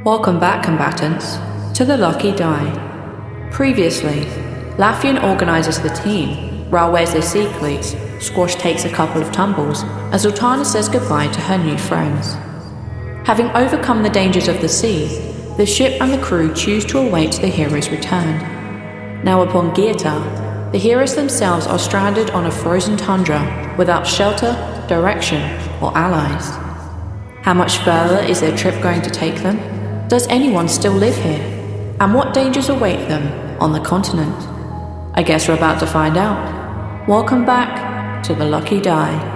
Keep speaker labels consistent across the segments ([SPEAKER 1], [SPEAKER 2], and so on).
[SPEAKER 1] Welcome back, combatants, to the Lucky Die. Previously, Laffian organises the team, Rhal wears their sea cleats, Squash takes a couple of tumbles, and Zaltanna says goodbye to her new friends. Having overcome the dangers of the sea, the ship and the crew choose to await the heroes' return. Now upon Geerta, the heroes themselves are stranded on a frozen tundra without shelter, direction, or allies. How much further is their trip going to take them? Does anyone still live here? And what dangers await them on the continent? I guess we're about to find out. Welcome back to the Lucky Die.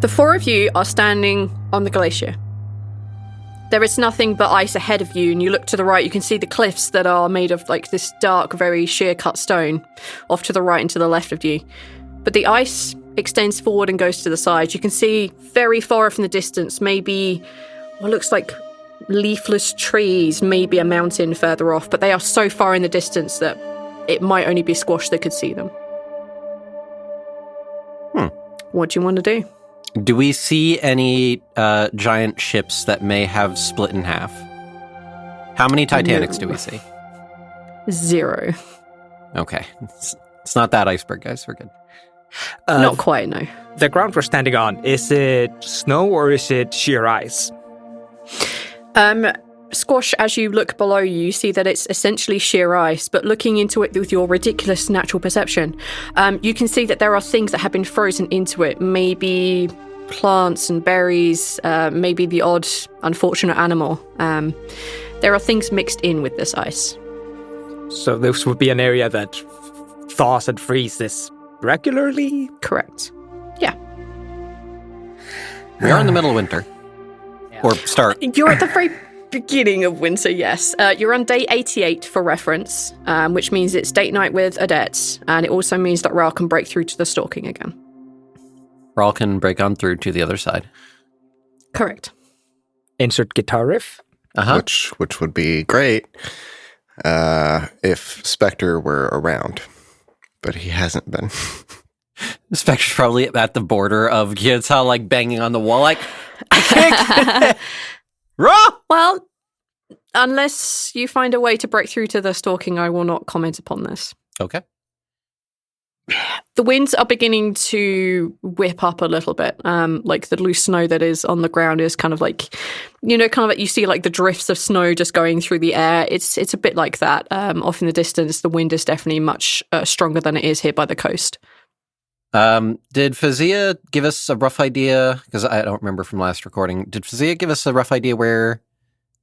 [SPEAKER 2] The four of you are standing on the glacier. There is nothing but ice ahead of you, and you look to the right, you can see the cliffs that are made of like this dark, very sheer cut stone off to the right and to the left of you. But the ice extends forward and goes to the side. You can see very far off in the distance, maybe what looks like leafless trees, maybe a mountain further off, but they are so far in the distance that it might only be Squash that could see them. What do you want to do?
[SPEAKER 3] Do we see any giant ships that may have split in half? How many Titanics do we see?
[SPEAKER 2] 0.
[SPEAKER 3] Okay. It's not that iceberg, guys. We're good.
[SPEAKER 2] Not quite, no.
[SPEAKER 4] The ground we're standing on, is it snow or is it sheer ice?
[SPEAKER 2] Squash, as you look below you, you see that it's essentially sheer ice, but looking into it with your ridiculous natural perception, you can see that there are things that have been frozen into it, maybe plants and berries, maybe the odd unfortunate animal. There are things mixed in with this ice.
[SPEAKER 4] So this would be an area that thaws and freezes regularly?
[SPEAKER 2] Correct. Yeah.
[SPEAKER 3] We are in the middle of winter. Yeah. Or start.
[SPEAKER 2] You're at the very beginning of winter, yes. You're on day 88 for reference, which means it's date night with adepts, and it also means that Rhal can break through to the stalking again.
[SPEAKER 3] Rhal can break on through to the other side.
[SPEAKER 2] Correct.
[SPEAKER 4] Insert guitar riff.
[SPEAKER 5] Which would be great if Spectre were around, but he hasn't been.
[SPEAKER 3] Spectre's probably at the border of Geerta, like banging on the wall, like, I can't. Rhal!
[SPEAKER 2] Well, unless you find a way to break through to the stalking, I will not comment upon this.
[SPEAKER 3] Okay.
[SPEAKER 2] The winds are beginning to whip up a little bit. Like the loose snow that is on the ground is kind of like, kind of like you see like the drifts of snow just going through the air. It's a bit like that. Off in the distance, the wind is definitely much stronger than it is here by the coast.
[SPEAKER 3] Did Fazia give us a rough idea? Because I don't remember from last recording. Did Fazia give us a rough idea where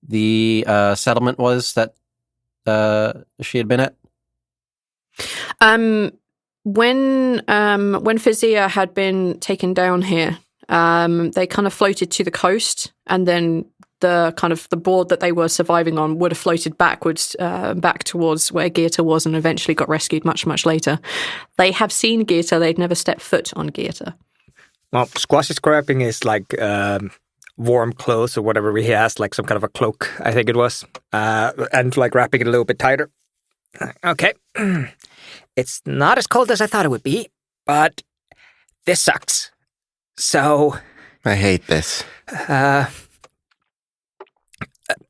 [SPEAKER 3] the settlement was that she had been at?
[SPEAKER 2] When Fazia had been taken down here, they kind of floated to the coast, and then the board that they were surviving on would have floated backwards, back towards where Geerta was, and eventually got rescued much, much later. They have seen Geerta, they'd never stepped foot on Geerta.
[SPEAKER 4] Well, Squash is grabbing his, warm clothes or whatever he has, like some kind of a cloak, I think it was, and, wrapping it a little bit tighter. Okay. It's not as cold as I thought it would be, but this sucks. So...
[SPEAKER 5] I hate this.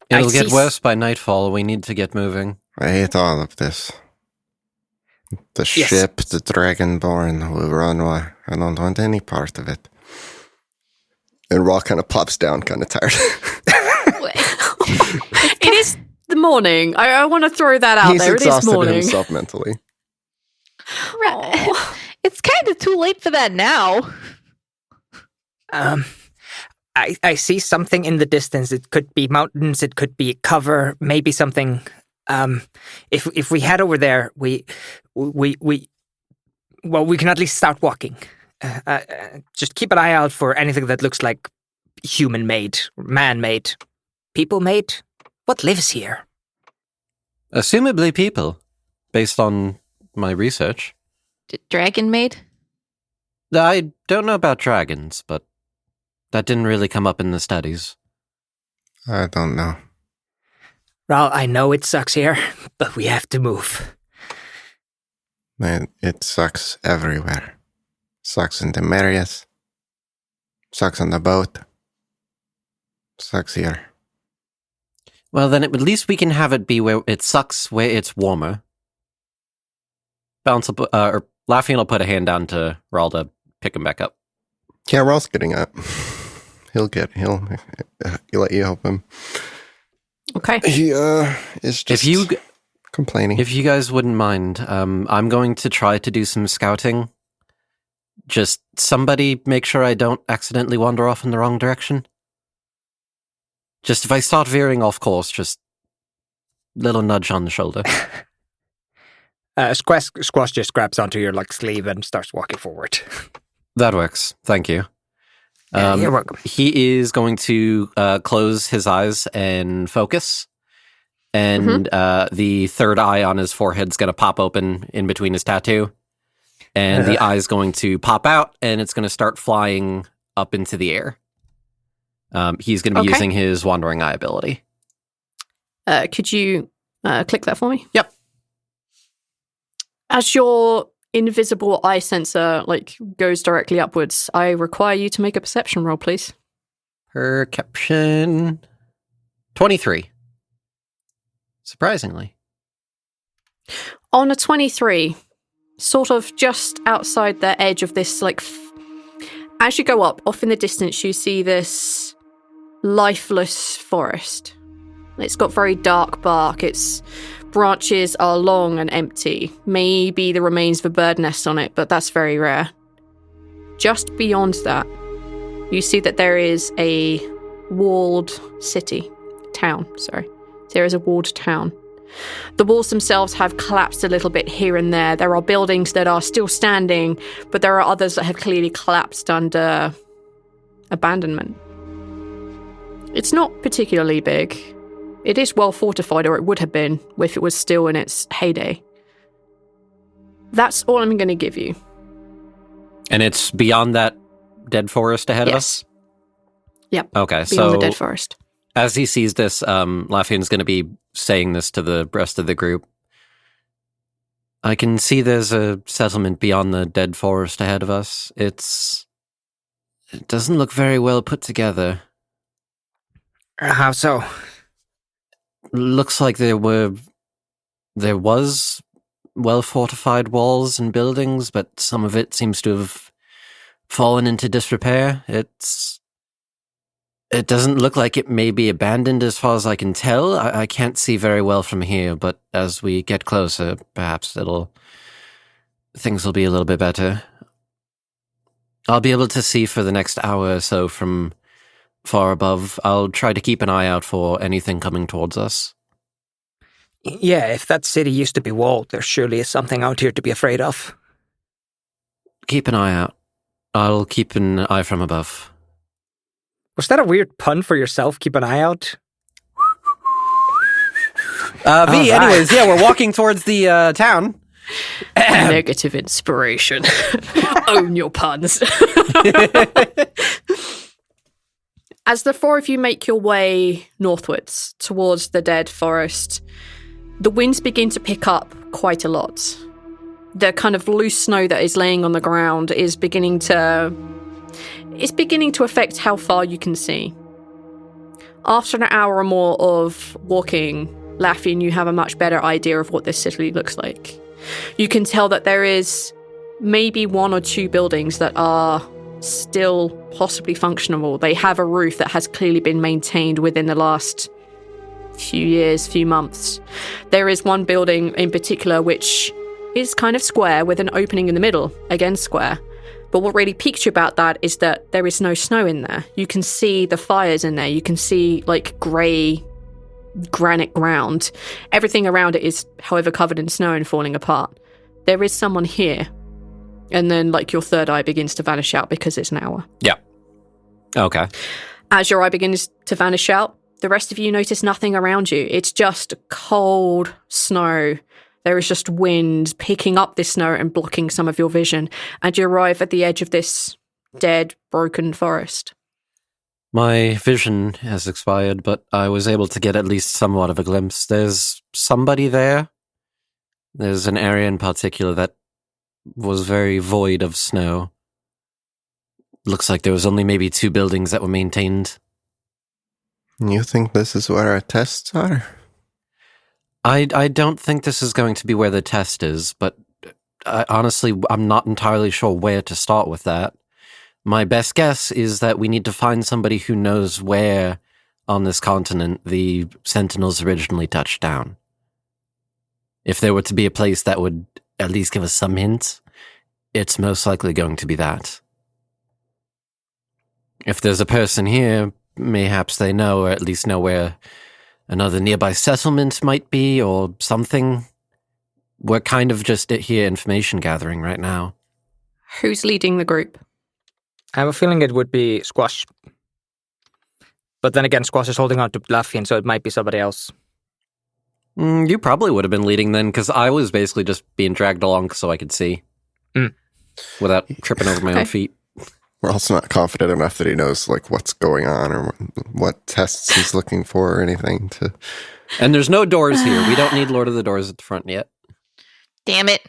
[SPEAKER 3] It'll get worse by nightfall. We need to get moving.
[SPEAKER 5] I hate all of this. The ship, the Dragonborn, who run away. I don't want any part of it. And Rhal kind of plops down, kind of tired.
[SPEAKER 2] It is the morning. I want to throw that out there. It is
[SPEAKER 5] exhausted
[SPEAKER 2] morning.
[SPEAKER 5] himself mentally.
[SPEAKER 6] It's kind of too late for that now.
[SPEAKER 4] I see something in the distance. It could be mountains. It could be cover. Maybe something. If we head over there, we can at least start walking. Just keep an eye out for anything that looks like human-made, man-made, people-made. What lives here?
[SPEAKER 3] Assumably people, based on my research.
[SPEAKER 6] Dragon maid?
[SPEAKER 3] I don't know about dragons, but that didn't really come up in the studies.
[SPEAKER 5] I don't know.
[SPEAKER 4] Rhal, I know it sucks here, but we have to move.
[SPEAKER 5] Man, it sucks everywhere. Sucks in the Marias. Sucks on the boat. Sucks here.
[SPEAKER 3] Well, then at least we can have it be where it sucks, where it's warmer. Lafayette will put a hand down to Rhal to pick him back up.
[SPEAKER 5] Yeah, Rhal's getting up. He'll let you help him.
[SPEAKER 2] Okay.
[SPEAKER 5] He is just complaining.
[SPEAKER 3] If you guys wouldn't mind, I'm going to try to do some scouting. Just somebody make sure I don't accidentally wander off in the wrong direction. Just if I start veering off course, just little nudge on the shoulder.
[SPEAKER 4] Squash just grabs onto your sleeve and starts walking forward.
[SPEAKER 3] That works. Thank you.
[SPEAKER 4] You're welcome.
[SPEAKER 3] He is going to close his eyes and focus. And the third eye on his forehead's going to pop open in between his tattoo. And the eye's going to pop out, and it's going to start flying up into the air. He's going to be using his Wandering Eye ability.
[SPEAKER 2] Could you click that for me?
[SPEAKER 3] Yep.
[SPEAKER 2] As your invisible eye sensor goes directly upwards, I require you to make a perception roll, please.
[SPEAKER 3] Perception 23. Surprisingly.
[SPEAKER 2] On a 23, sort of just outside the edge of this, as you go up, off in the distance, you see this lifeless forest. It's got very dark bark. Its branches are long and empty. Maybe the remains of a bird nest on it, but that's very rare. Just beyond that, you see that there is a walled town. There is a walled town. The walls themselves have collapsed a little bit here and there. There are buildings that are still standing, but there are others that have clearly collapsed under abandonment. It's not particularly big. It is well fortified, or it would have been if it was still in its heyday. That's all I'm going to give you.
[SPEAKER 3] And it's beyond that dead forest ahead of us?
[SPEAKER 2] Yep.
[SPEAKER 3] Okay,
[SPEAKER 2] beyond the dead forest.
[SPEAKER 3] As he sees this, Lafian's going to be saying this to the rest of the group. I can see there's a settlement beyond the dead forest ahead of us. It doesn't look very well put together.
[SPEAKER 4] How so?
[SPEAKER 3] Looks like there was well-fortified walls and buildings, but some of it seems to have fallen into disrepair. It doesn't look like it may be abandoned as far as I can tell. I can't see very well from here, but as we get closer, perhaps things will be a little bit better. I'll be able to see for the next hour or so from far above. I'll try to keep an eye out for anything coming towards us.
[SPEAKER 4] Yeah, if that city used to be walled, there surely is something out here to be afraid of.
[SPEAKER 3] Keep an eye out. I'll keep an eye from above.
[SPEAKER 4] Was that a weird pun for yourself? Keep an eye out?
[SPEAKER 3] V, anyways, yeah, we're walking towards the town.
[SPEAKER 2] Negative inspiration. Own your puns. As the four of you make your way northwards towards the dead forest, the winds begin to pick up quite a lot. The kind of loose snow that is laying on the ground is beginning to affect how far you can see. After an hour or more of walking, Lafayette, you have a much better idea of what this city looks like. You can tell that there is maybe one or two buildings that are still possibly functional. They have a roof that has clearly been maintained within the last few years, few months. There is one building in particular which is kind of square with an opening in the middle, again square. But what really piques you about that is that there is no snow in there. You can see the fires in there. You can see like grey granite ground. Everything around it is, however, covered in snow and falling apart. There is someone here. And then like your third eye begins to vanish out because it's an hour.
[SPEAKER 3] Yeah. Okay.
[SPEAKER 2] As your eye begins to vanish out, the rest of you notice nothing around you. It's just cold snow. There is just wind picking up this snow and blocking some of your vision. And you arrive at the edge of this dead, broken forest.
[SPEAKER 3] My vision has expired, but I was able to get at least somewhat of a glimpse. There's somebody there. There's an area in particular that was very void of snow. Looks like there was only maybe 2 buildings that were maintained.
[SPEAKER 5] You think this is where our tests are?
[SPEAKER 3] I don't think this is going to be where the test is, but honestly, I'm not entirely sure where to start with that. My best guess is that we need to find somebody who knows where on this continent the Sentinels originally touched down. If there were to be a place that would at least give us some hints, it's most likely going to be that. If there's a person here, mayhaps they know, or at least know where another nearby settlement might be, or something. We're kind of just here information gathering right now.
[SPEAKER 2] Who's leading the group?
[SPEAKER 4] I have a feeling it would be Squash. But then again, Squash is holding on to Laffian, so it might be somebody else.
[SPEAKER 3] You probably would have been leading then, because I was basically just being dragged along so I could see. Without tripping over my own feet.
[SPEAKER 5] We're also not confident enough that he knows like what's going on or what tests he's looking for or anything to.
[SPEAKER 3] And there's no doors here. We don't need Lord of the Doors at the front yet.
[SPEAKER 6] Damn it.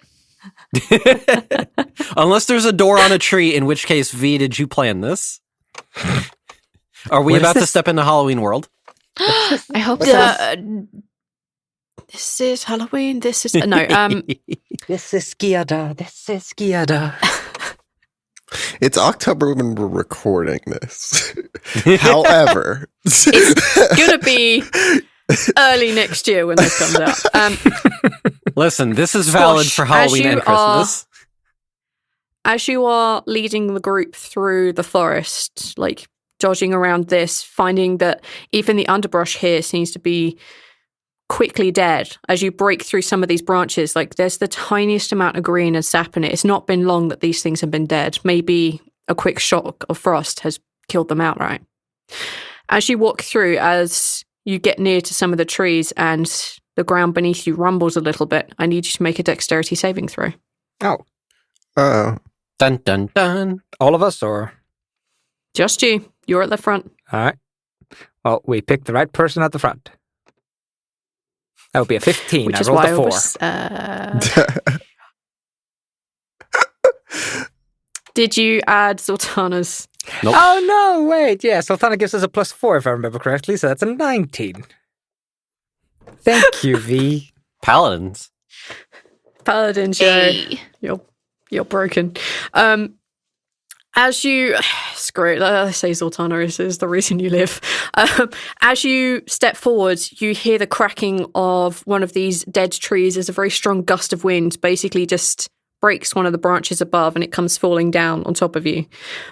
[SPEAKER 3] Unless there's a door on a tree, in which case, V, did you plan this? Are we about to step into Halloween world?
[SPEAKER 6] I hope so.
[SPEAKER 2] This is Halloween. This is no.
[SPEAKER 4] This is Skiada. This is Skiada.
[SPEAKER 5] It's October when we're recording this. However,
[SPEAKER 2] It's gonna be early next year when this comes out.
[SPEAKER 3] Listen, this is valid for Halloween and Christmas.
[SPEAKER 2] As you are leading the group through the forest, like dodging around this, finding that even the underbrush here seems to be quickly dead. As you break through some of these branches, like there's the tiniest amount of green and sap in it. It's not been long that these things have been dead. Maybe a quick shock of frost has killed them outright. As you walk through, as you get near to some of the trees and the ground beneath you rumbles a little bit, I need you to make a dexterity saving throw.
[SPEAKER 4] Oh.
[SPEAKER 3] Dun, dun, dun.
[SPEAKER 4] All of us, or?
[SPEAKER 2] Just you. You're at the front.
[SPEAKER 4] All right. Well, we picked the right person at the front. That would be a 15.
[SPEAKER 2] Which
[SPEAKER 4] I
[SPEAKER 2] is
[SPEAKER 4] rolled
[SPEAKER 2] why
[SPEAKER 4] a 4.
[SPEAKER 2] Did you add Zaltanna's?
[SPEAKER 3] Nope.
[SPEAKER 4] Oh, no, wait. Yeah, Zaltanna gives us a +4 if I remember correctly, so that's a 19. Thank you, V.
[SPEAKER 3] Paladins.
[SPEAKER 2] Paladin show.
[SPEAKER 6] Hey.
[SPEAKER 2] You're broken. As you screw it, let's say Zaltanna is the reason you live. As you step forward, you hear the cracking of one of these dead trees. There's a very strong gust of wind, basically just breaks one of the branches above and it comes falling down on top of you.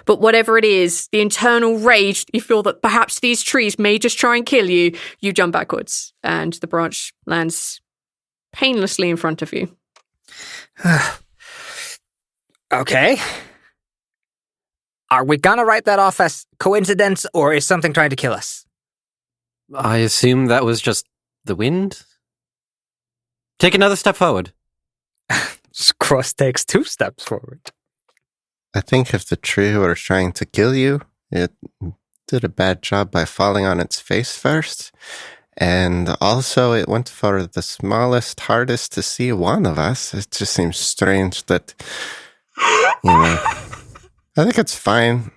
[SPEAKER 2] But whatever it is, the internal rage, you feel that perhaps these trees may just try and kill you. You jump backwards and the branch lands painlessly in front of you.
[SPEAKER 4] Okay. Are we gonna write that off as coincidence, or is something trying to kill us?
[SPEAKER 3] I assume that was just the wind? Take another step forward.
[SPEAKER 4] Cross takes 2 steps forward.
[SPEAKER 5] I think if the tree were trying to kill you, it did a bad job by falling on its face first. And also it went for the smallest, hardest to see one of us. It just seems strange that, I think it's fine.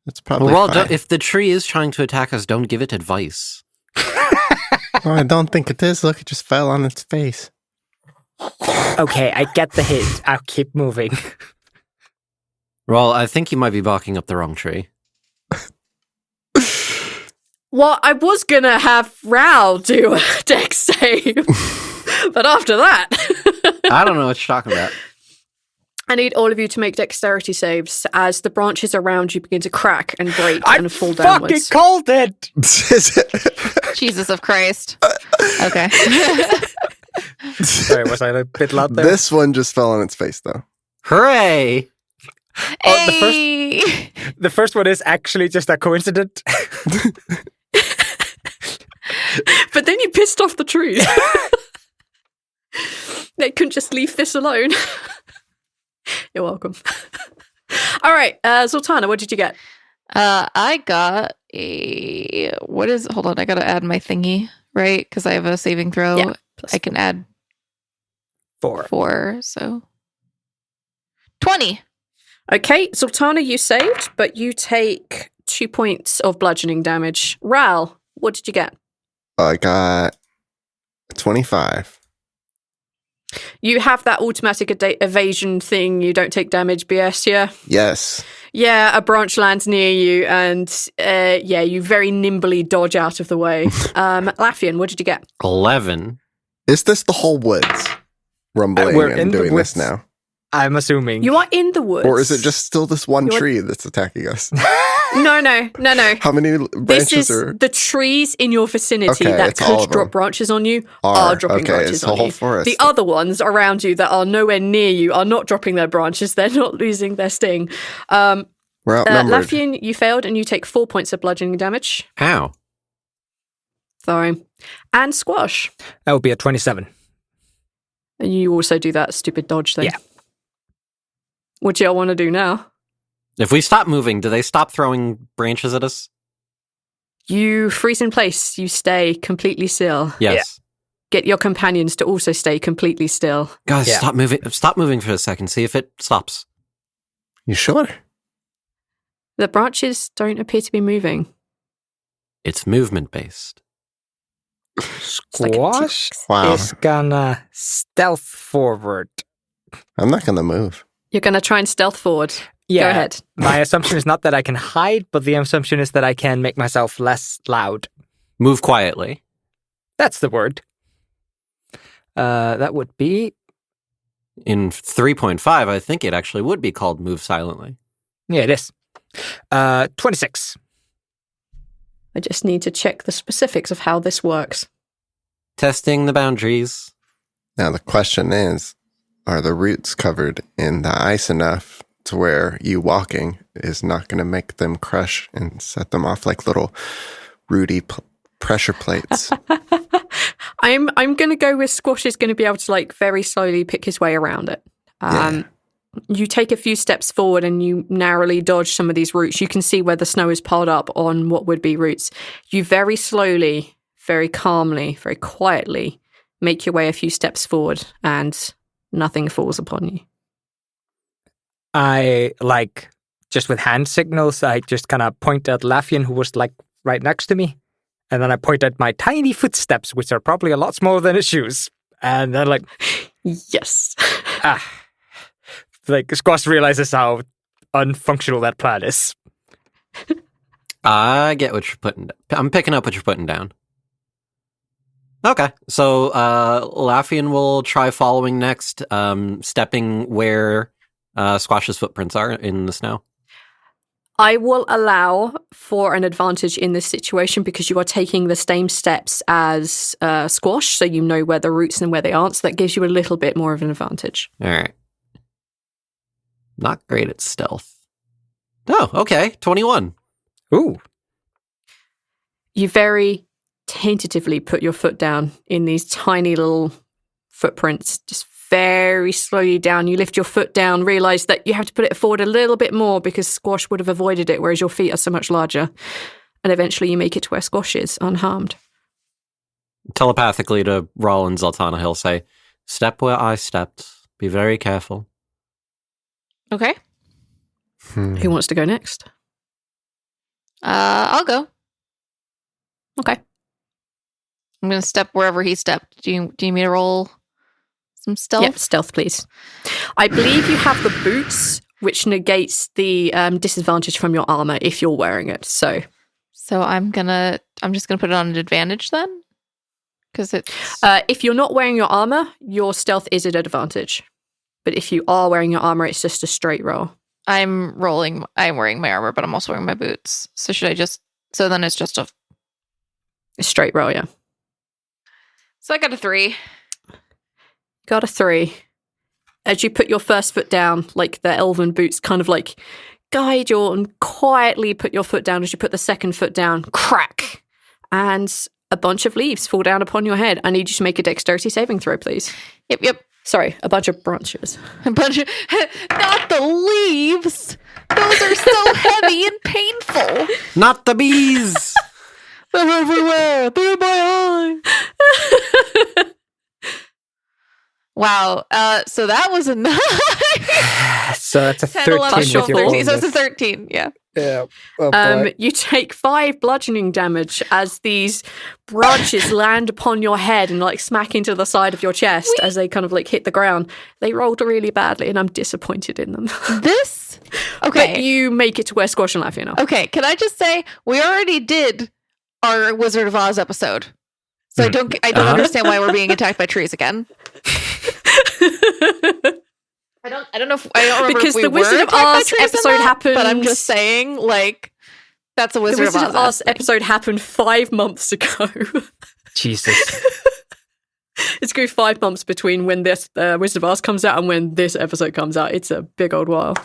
[SPEAKER 5] It's probably fine.
[SPEAKER 3] If the tree is trying to attack us, don't give it advice.
[SPEAKER 5] No, I don't think it is. Look, it just fell on its face.
[SPEAKER 4] Okay, I get the hint. I'll keep moving.
[SPEAKER 3] Well, I think you might be barking up the wrong tree.
[SPEAKER 2] Well, I was going to have Rhal do a dex save. But after that...
[SPEAKER 3] I don't know what you're talking about.
[SPEAKER 2] I need all of you to make dexterity saves as the branches around you begin to crack and break and fall downwards.
[SPEAKER 4] I fucking called it!
[SPEAKER 6] Jesus of Christ. Okay.
[SPEAKER 4] Sorry, was I a bit loud there?
[SPEAKER 5] This one just fell on its face, though.
[SPEAKER 3] Hooray!
[SPEAKER 6] Hey!
[SPEAKER 4] The first one is actually just a coincidence.
[SPEAKER 2] But then you pissed off the trees. They couldn't just leave this alone. You're welcome. All right, Zaltanna, what did you get?
[SPEAKER 6] I got a... What is... Hold on, I gotta add my thingy, right? Because I have a saving throw.
[SPEAKER 2] Yeah,
[SPEAKER 6] I can add 4, so... 20!
[SPEAKER 2] Okay, Zaltanna, you saved, but you take 2 points of bludgeoning damage. Rhal, what did you get?
[SPEAKER 5] I got 25.
[SPEAKER 2] You have that automatic evasion thing, you don't take damage BS, yeah?
[SPEAKER 5] Yes.
[SPEAKER 2] Yeah, a branch lands near you, and you very nimbly dodge out of the way. Laffian, what did you get?
[SPEAKER 3] 11.
[SPEAKER 5] Is this the whole woods rumbling
[SPEAKER 4] We're
[SPEAKER 5] and
[SPEAKER 4] in the
[SPEAKER 5] doing
[SPEAKER 4] woods.
[SPEAKER 5] this now?
[SPEAKER 4] I'm assuming.
[SPEAKER 2] You are in the woods.
[SPEAKER 5] Or is it just still this one tree that's attacking us?
[SPEAKER 2] No.
[SPEAKER 5] How many
[SPEAKER 2] This
[SPEAKER 5] branches
[SPEAKER 2] is
[SPEAKER 5] are...
[SPEAKER 2] the trees in your vicinity
[SPEAKER 5] Okay,
[SPEAKER 2] that
[SPEAKER 5] it's all
[SPEAKER 2] could
[SPEAKER 5] of
[SPEAKER 2] drop
[SPEAKER 5] them.
[SPEAKER 2] branches on you are dropping branches
[SPEAKER 5] it's the
[SPEAKER 2] on
[SPEAKER 5] whole
[SPEAKER 2] you.
[SPEAKER 5] forest.
[SPEAKER 2] The other ones around you that are nowhere near you are not dropping their branches. They're not losing their sting.
[SPEAKER 5] We're outnumbered.
[SPEAKER 2] Laffian, you failed and you take 4 points of bludgeoning damage.
[SPEAKER 3] Ow.
[SPEAKER 2] Sorry. And Squash.
[SPEAKER 4] That would be a 27.
[SPEAKER 2] And you also do that stupid dodge thing.
[SPEAKER 4] Yeah.
[SPEAKER 2] What do y'all want to do now?
[SPEAKER 3] If we stop moving, do they stop throwing branches at us?
[SPEAKER 2] You freeze in place. You stay completely still.
[SPEAKER 3] Yes.
[SPEAKER 2] Get your companions to also stay completely still.
[SPEAKER 3] Guys,
[SPEAKER 4] Yeah.
[SPEAKER 3] stop moving. Stop moving for a second. See if it stops.
[SPEAKER 5] You sure?
[SPEAKER 2] The branches don't appear to be moving.
[SPEAKER 3] It's movement based.
[SPEAKER 2] like a
[SPEAKER 4] Squash
[SPEAKER 5] Wow.
[SPEAKER 4] is gonna stealth forward.
[SPEAKER 5] I'm not going to move.
[SPEAKER 2] You're going to try and stealth forward.
[SPEAKER 4] Yeah.
[SPEAKER 2] Go ahead.
[SPEAKER 4] My assumption is not that I can hide, but the assumption is that I can make myself less loud.
[SPEAKER 3] Move quietly.
[SPEAKER 4] That's the word. That would be...
[SPEAKER 3] In 3.5, I think it actually would be called move silently.
[SPEAKER 4] Yeah, it is. 26.
[SPEAKER 2] I just need to check the specifics of how this works.
[SPEAKER 3] Testing the boundaries.
[SPEAKER 5] Now, the question is, are the roots covered in the ice enough to where you walking is not going to make them crush and set them off like little rooty pressure plates?
[SPEAKER 2] I'm going to go with Squash is going to be able to like very slowly pick his way around it. You take a few steps forward and you narrowly dodge some of these roots. You can see where the snow is piled up on what would be roots. You very slowly, very calmly, very quietly make your way a few steps forward and nothing falls upon you.
[SPEAKER 4] I, just with hand signals, I just kind of point at Laffian, who was, right next to me. And then I point at my tiny footsteps, which are probably a lot smaller than his shoes. And then,
[SPEAKER 2] Yes.
[SPEAKER 4] Squash realizes how unfunctional that plan is.
[SPEAKER 3] I get what you're putting down. I'm picking up what you're putting down. Okay, so Laffian will try following next, stepping where Squash's footprints are in the snow.
[SPEAKER 2] I will allow for an advantage in this situation because you are taking the same steps as Squash, so you know where the roots and where they aren't, so that gives you a little bit more of an advantage.
[SPEAKER 3] All right. Not great at stealth. Oh, okay, 21.
[SPEAKER 4] Ooh.
[SPEAKER 2] You very tentatively put your foot down in these tiny little footprints, just very slowly down. You lift your foot down, realize that you have to put it forward a little bit more because Squash would have avoided it, whereas your feet are so much larger. And eventually you make it to where Squash is, unharmed.
[SPEAKER 3] Telepathically to Rhal and Zaltanna, he'll say, "Step where I stepped. Be very careful."
[SPEAKER 6] Okay.
[SPEAKER 2] Who wants to go next?
[SPEAKER 6] I'll go.
[SPEAKER 2] Okay.
[SPEAKER 6] I'm going to step wherever he stepped. Do you need me to roll some stealth?
[SPEAKER 2] Yep, stealth, please. I believe you have the boots which negates the disadvantage from your armor if you're wearing it. So
[SPEAKER 6] I'm just gonna put it on an advantage then, because it's
[SPEAKER 2] if you're not wearing your armor, your stealth is at advantage. But if you are wearing your armor, it's just a straight roll.
[SPEAKER 6] I'm wearing my armor, but I'm also wearing my boots. So then it's just a
[SPEAKER 2] straight roll, yeah.
[SPEAKER 6] So I got a 3.
[SPEAKER 2] Got a 3. As you put your first foot down, like the elven boots kind of like guide you and quietly put your foot down. As you put the second foot down, crack, and a bunch of leaves fall down upon your head. I need you to make a dexterity saving throw, please.
[SPEAKER 6] Yep.
[SPEAKER 2] Sorry, a bunch of branches.
[SPEAKER 6] Not the leaves. Those are so heavy and painful.
[SPEAKER 3] Not the bees.
[SPEAKER 6] They're everywhere. They're in my eye. Wow. So that was a 9.
[SPEAKER 4] So that's a
[SPEAKER 6] 10,
[SPEAKER 4] 13
[SPEAKER 6] 11,
[SPEAKER 4] with your
[SPEAKER 6] 13. So
[SPEAKER 4] bonus.
[SPEAKER 6] it's a 13, yeah.
[SPEAKER 4] Yeah. Oh, boy.
[SPEAKER 2] You take 5 bludgeoning damage as these branches land upon your head and like smack into the side of your chest as they kind of like hit the ground. They rolled really badly, and I'm disappointed in them.
[SPEAKER 6] This? Okay.
[SPEAKER 2] But you make it to where Squash and Lafayette are.
[SPEAKER 6] Okay, can I just say, we already did our Wizard of Oz episode. So I don't understand why we're being attacked by trees again. I don't remember
[SPEAKER 2] because
[SPEAKER 6] if we
[SPEAKER 2] the Wizard
[SPEAKER 6] were
[SPEAKER 2] of
[SPEAKER 6] attacked by
[SPEAKER 2] Oz
[SPEAKER 6] trees in
[SPEAKER 2] episode
[SPEAKER 6] that,
[SPEAKER 2] happened.
[SPEAKER 6] but I'm just saying, like, that's a
[SPEAKER 2] The
[SPEAKER 6] Wizard,
[SPEAKER 2] Wizard of Oz
[SPEAKER 6] thing.
[SPEAKER 2] episode happened 5 months ago.
[SPEAKER 4] Jesus.
[SPEAKER 2] It's going to be 5 months between when this Wizard of Oz comes out and when this episode comes out. It's a big old while.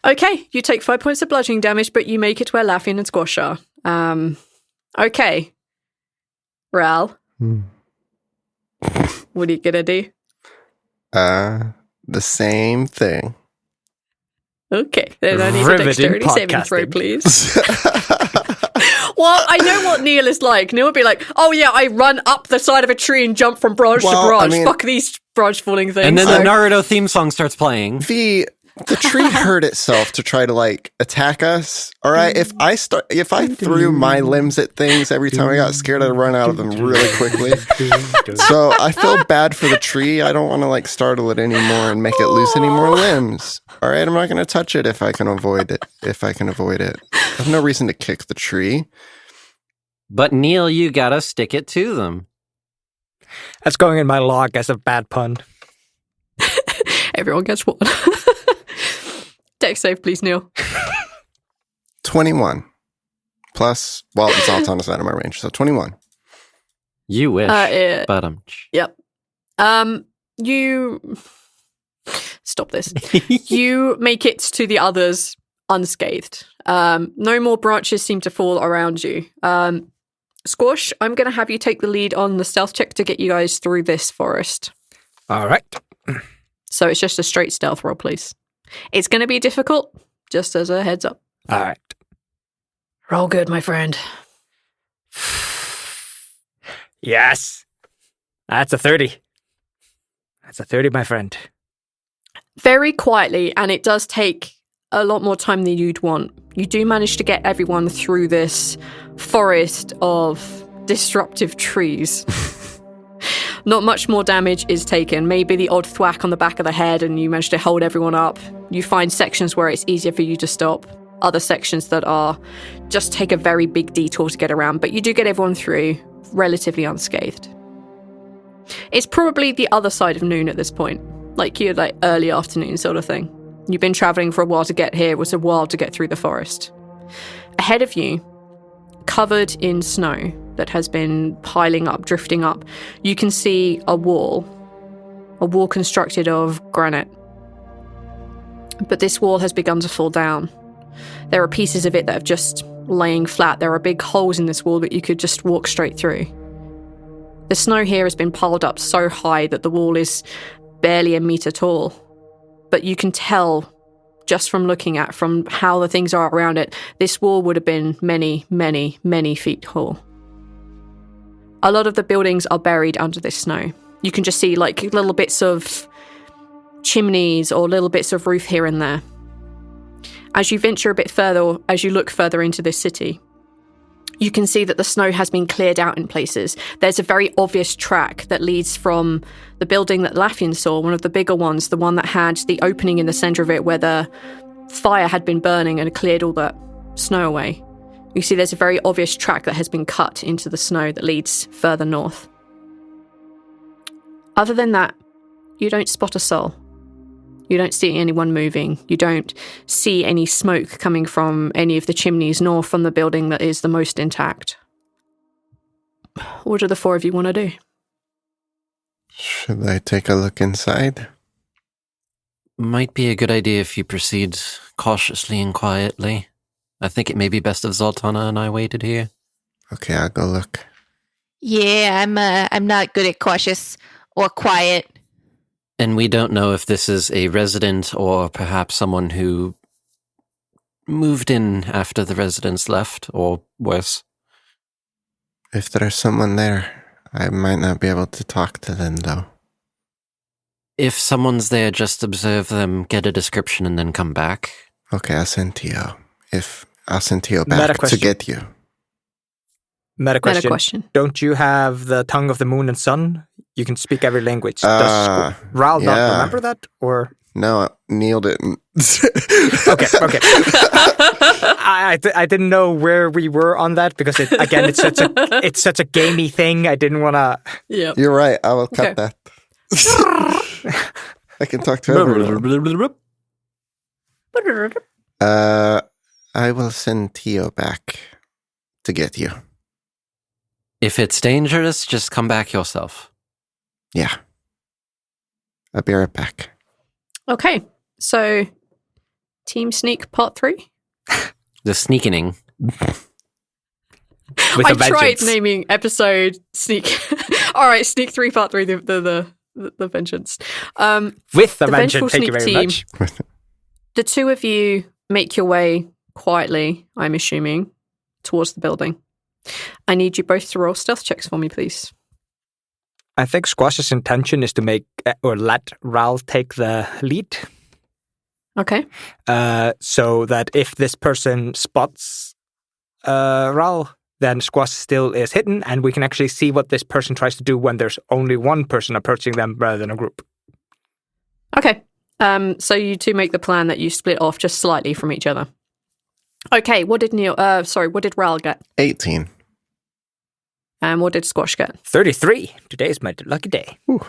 [SPEAKER 2] Okay, you take 5 points of bludgeoning damage, but you make it to where Lafayette and Squash are. Okay. Rhal. What are you going to do?
[SPEAKER 5] The same thing.
[SPEAKER 2] Okay, then I need a
[SPEAKER 4] Riveting
[SPEAKER 2] dexterity saving throw,
[SPEAKER 4] podcasting.
[SPEAKER 2] please. Well, I know what Neil is like. Neil would be like, oh yeah, I run up the side of a tree and jump from branch to branch. Fuck these branch falling things.
[SPEAKER 3] And then the Naruto theme song starts playing.
[SPEAKER 5] The tree hurt itself to try to like attack us. All right, if I threw my limbs at things every time I got scared, I'd run out of them really quickly. So I feel bad for the tree. I don't want to like startle it anymore and make it lose any more limbs. All right, I'm not going to touch it if I can avoid it. I have no reason to kick the tree.
[SPEAKER 3] But Neil, you gotta stick it to them.
[SPEAKER 4] That's going in my log as a bad pun.
[SPEAKER 2] Everyone gets one. Dex save, please, Neil.
[SPEAKER 5] 21 plus. Well, Zaltanna's out of my range, so 21.
[SPEAKER 3] You wish. But
[SPEAKER 2] Yep. You stop this. You make it to the others unscathed. No more branches seem to fall around you. Squash, I'm going to have you take the lead on the stealth check to get you guys through this forest.
[SPEAKER 4] All right.
[SPEAKER 2] So it's just a straight stealth roll, please. It's going to be difficult, just as a heads up.
[SPEAKER 4] All right.
[SPEAKER 2] Roll good, my friend.
[SPEAKER 4] Yes. That's a 30. That's a 30, my friend.
[SPEAKER 2] Very quietly, and it does take a lot more time than you'd want. You do manage to get everyone through this forest of disruptive trees. Not much more damage is taken. Maybe the odd thwack on the back of the head, and you manage to hold everyone up. You find sections where it's easier for you to stop. Other sections that are just take a very big detour to get around. But you do get everyone through relatively unscathed. It's probably the other side of noon at this point. Like you're like early afternoon sort of thing. You've been traveling for a while to get here. It was a while to get through the forest. Ahead of you, covered in snow that has been piling up, drifting up, you can see a wall constructed of granite. But this wall has begun to fall down. There are pieces of it that are just laying flat. There are big holes in this wall that you could just walk straight through. The snow here has been piled up so high that the wall is barely a meter tall. But you can tell, just from looking at, from how the things are around it, this wall would have been many, many, many feet tall. A lot of the buildings are buried under this snow. You can just see like little bits of chimneys or little bits of roof here and there. As you venture a bit further, or as you look further into this city, you can see that the snow has been cleared out in places. There's a very obvious track that leads from the building that Laffian saw, one of the bigger ones, the one that had the opening in the centre of it where the fire had been burning and cleared all the snow away. You see there's a very obvious track that has been cut into the snow that leads further north. Other than that, you don't spot a soul. You don't see anyone moving. You don't see any smoke coming from any of the chimneys, nor from the building that is the most intact. What do the four of you want to do?
[SPEAKER 5] Should I take a look inside?
[SPEAKER 3] Might be a good idea if you proceed cautiously and quietly. I think it may be best if Zaltanna and I waited here.
[SPEAKER 5] Okay, I'll go look.
[SPEAKER 6] Yeah, I'm not good at cautious or quiet.
[SPEAKER 3] And we don't know if this is a resident or perhaps someone who moved in after the residents left, or worse.
[SPEAKER 5] If there's someone there, I might not be able to talk to them, though.
[SPEAKER 3] If someone's there, just observe them, get a description, and then come back.
[SPEAKER 5] Okay, I'll send Tio. I'll send Tio
[SPEAKER 4] Meta
[SPEAKER 5] back to
[SPEAKER 4] question.
[SPEAKER 5] get you.
[SPEAKER 4] Meta question.
[SPEAKER 2] Meta question.
[SPEAKER 4] Don't you have the tongue of the moon and sun? You can speak every language. Does Rhal not
[SPEAKER 5] yeah.
[SPEAKER 4] remember that? Or
[SPEAKER 5] No, Neil didn't.
[SPEAKER 4] okay. I didn't know where we were on that because it's such a gamey thing. I didn't want to.
[SPEAKER 2] Yeah.
[SPEAKER 5] You're right. I will cut
[SPEAKER 2] Okay.
[SPEAKER 5] that. I can talk to everyone. I will send Tio back to get you.
[SPEAKER 3] If it's dangerous, just come back yourself.
[SPEAKER 5] Yeah. I'll be right back.
[SPEAKER 2] Okay, so Team Sneak Part 3?
[SPEAKER 3] The sneaking.
[SPEAKER 2] I tried naming episode Sneak. All right, Sneak 3 Part 3, the Vengeance.
[SPEAKER 4] With the
[SPEAKER 2] Vengeful
[SPEAKER 4] vengeance, thank you
[SPEAKER 2] Sneak
[SPEAKER 4] very
[SPEAKER 2] team.
[SPEAKER 4] much.
[SPEAKER 2] The two of you make your way quietly, I'm assuming, towards the building. I need you both to roll stealth checks for me, please.
[SPEAKER 4] I think Squash's intention is to make or let Rhal take the lead.
[SPEAKER 2] Okay.
[SPEAKER 4] So that if this person spots Rhal, then Squash still is hidden, and we can actually see what this person tries to do when there's only one person approaching them rather than a group.
[SPEAKER 2] Okay. So you two make the plan that you split off just slightly from each other. Okay, what did Rhal get?
[SPEAKER 5] 18.
[SPEAKER 2] And what did Squash get?
[SPEAKER 4] 33. Today is my lucky day.
[SPEAKER 5] Ooh.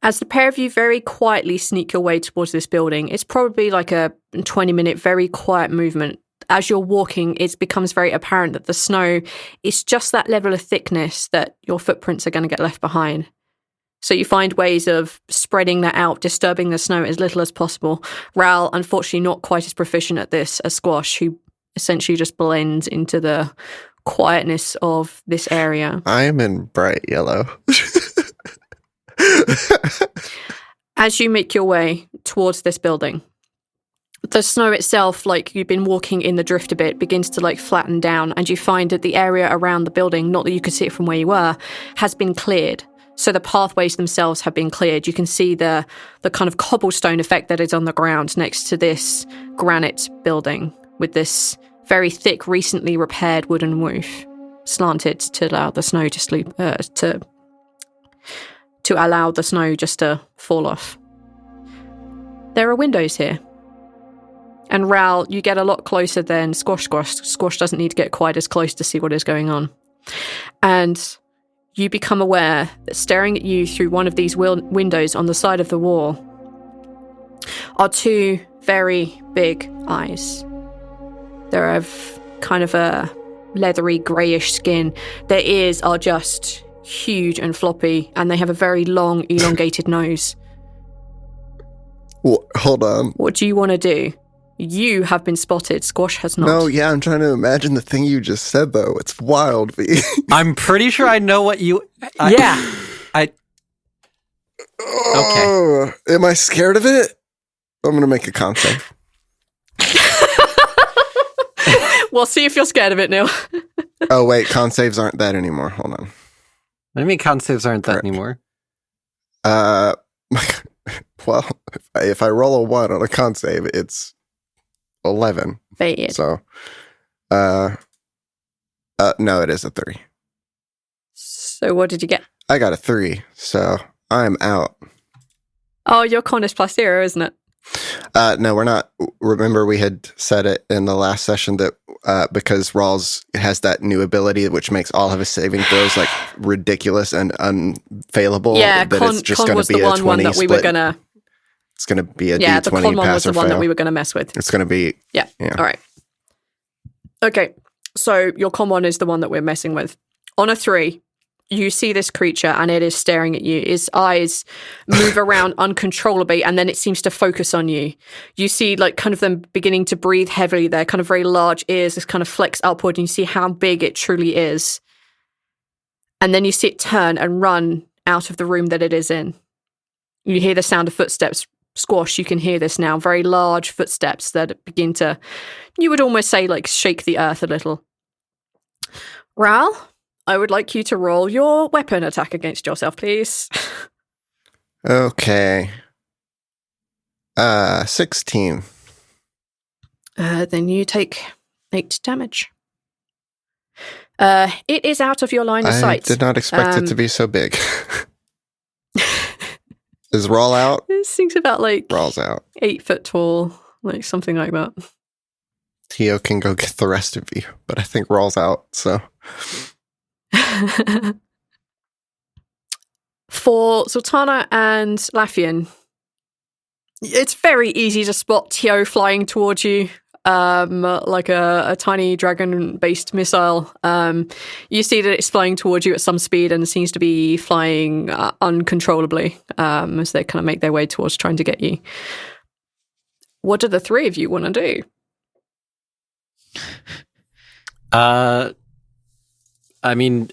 [SPEAKER 2] As the pair of you very quietly sneak your way towards this building, it's probably like a 20-minute, very quiet movement. As you're walking, it becomes very apparent that the snow is just that level of thickness that your footprints are going to get left behind. So you find ways of spreading that out, disturbing the snow as little as possible. Rhal, unfortunately, not quite as proficient at this as Squash, who essentially just blends into the quietness of this area.
[SPEAKER 5] I am in bright yellow.
[SPEAKER 2] As you make your way towards this building, the snow itself, like you've been walking in the drift a bit, begins to like flatten down, and you find that the area around the building, not that you could see it from where you were, has been cleared. So the pathways themselves have been cleared. You can see the kind of cobblestone effect that is on the ground next to this granite building with this very thick, recently repaired wooden roof, slanted to allow the snow to sleep, to allow the snow just to fall off. There are windows here. And Rhal, you get a lot closer than Squash. Squash doesn't need to get quite as close to see what is going on. And you become aware that staring at you through one of these windows on the side of the wall are two very big eyes. They have kind of a leathery greyish skin. Their ears are just huge and floppy, and they have a very long, elongated nose.
[SPEAKER 5] Hold on.
[SPEAKER 2] What do you want to do? You have been spotted. Squash has not.
[SPEAKER 5] No, yeah, I'm trying to imagine the thing you just said, though. It's wild, V.
[SPEAKER 3] I'm pretty sure I know what you... Okay.
[SPEAKER 5] Am I scared of it? I'm going to make a con save.
[SPEAKER 2] Well, see if you're scared of it, Neil.
[SPEAKER 5] Oh, wait, con saves aren't that anymore. Hold on.
[SPEAKER 3] What do you mean con saves aren't that anymore?
[SPEAKER 5] Well, if I roll a 1 on a con save, it's 11.
[SPEAKER 2] Baited.
[SPEAKER 5] So, No, it is a 3.
[SPEAKER 2] So what did you get?
[SPEAKER 5] I got a 3, so I'm out.
[SPEAKER 2] Oh, your con is +0, isn't it?
[SPEAKER 5] No, we're not. Remember, we had said it in the last session that because Rhal's has that new ability which makes all of his saving throws like ridiculous and unfailable.
[SPEAKER 2] Yeah,
[SPEAKER 5] that
[SPEAKER 2] con,
[SPEAKER 5] it's just
[SPEAKER 2] con
[SPEAKER 5] going
[SPEAKER 2] was
[SPEAKER 5] to be
[SPEAKER 2] the
[SPEAKER 5] a
[SPEAKER 2] one
[SPEAKER 5] 20
[SPEAKER 2] that we
[SPEAKER 5] split.
[SPEAKER 2] were gonna.
[SPEAKER 5] It's going to be a
[SPEAKER 2] Yeah,
[SPEAKER 5] D20
[SPEAKER 2] the con one was the
[SPEAKER 5] pass or
[SPEAKER 2] one that
[SPEAKER 5] fail.
[SPEAKER 2] we were gonna mess with.
[SPEAKER 5] It's going to be
[SPEAKER 2] Yeah. All right. Okay. So your con one is the one that we're messing with. On a 3, you see this creature and it is staring at you. Its eyes move around uncontrollably and then it seems to focus on you. You see like kind of them beginning to breathe heavily. Their kind of very large ears just kind of flex upward and you see how big it truly is. And then you see it turn and run out of the room that it is in. You hear the sound of footsteps. Squash, you can hear this now. Very large footsteps that begin to, you would almost say, like shake the earth a little. Rhal, I would like you to roll your weapon attack against yourself, please.
[SPEAKER 5] Okay. 16.
[SPEAKER 2] Then you take 8 damage. It is out of your line of sight.
[SPEAKER 5] I did not expect it to be so big. Is Rhal out?
[SPEAKER 2] This thing's about like
[SPEAKER 5] Rhal's out.
[SPEAKER 2] 8 foot tall, like something like that.
[SPEAKER 5] Tio can go get the rest of you, but I think Rhal's out, so.
[SPEAKER 2] For Zaltanna and Laffian, it's very easy to spot Tio flying towards you, like a tiny dragon-based missile. You see that it's flying towards you at some speed and seems to be flying uncontrollably as they kind of make their way towards trying to get you. What do the 3 of you want to do?
[SPEAKER 3] I mean,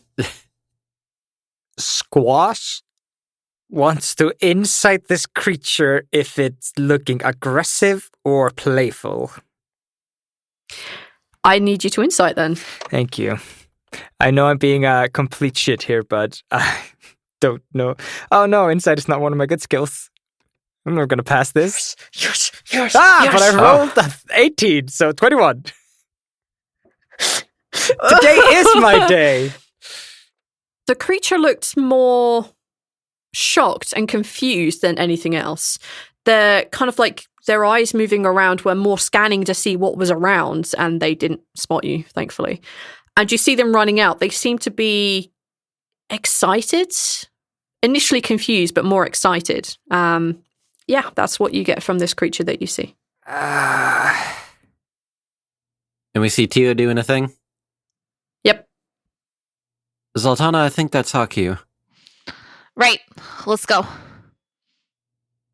[SPEAKER 4] Squash wants to insight this creature if it's looking aggressive or playful.
[SPEAKER 2] I need you to insight then.
[SPEAKER 4] Thank you. I know I'm being a complete shit here, but I don't know. Oh no, insight is not one of my good skills. I'm not going to pass this.
[SPEAKER 2] Yes.
[SPEAKER 4] But I rolled a 18, so 21. Today is my day.
[SPEAKER 2] The creature looked more shocked and confused than anything else. They're kind of like their eyes moving around were more scanning to see what was around, and they didn't spot you, thankfully. And you see them running out. They seem to be excited, initially confused, but more excited. Yeah, that's what you get from this creature that you see.
[SPEAKER 3] and we see Tio doing a thing.
[SPEAKER 2] Yep.
[SPEAKER 3] Zaltanna, I think that's Haku.
[SPEAKER 6] Right. Let's go.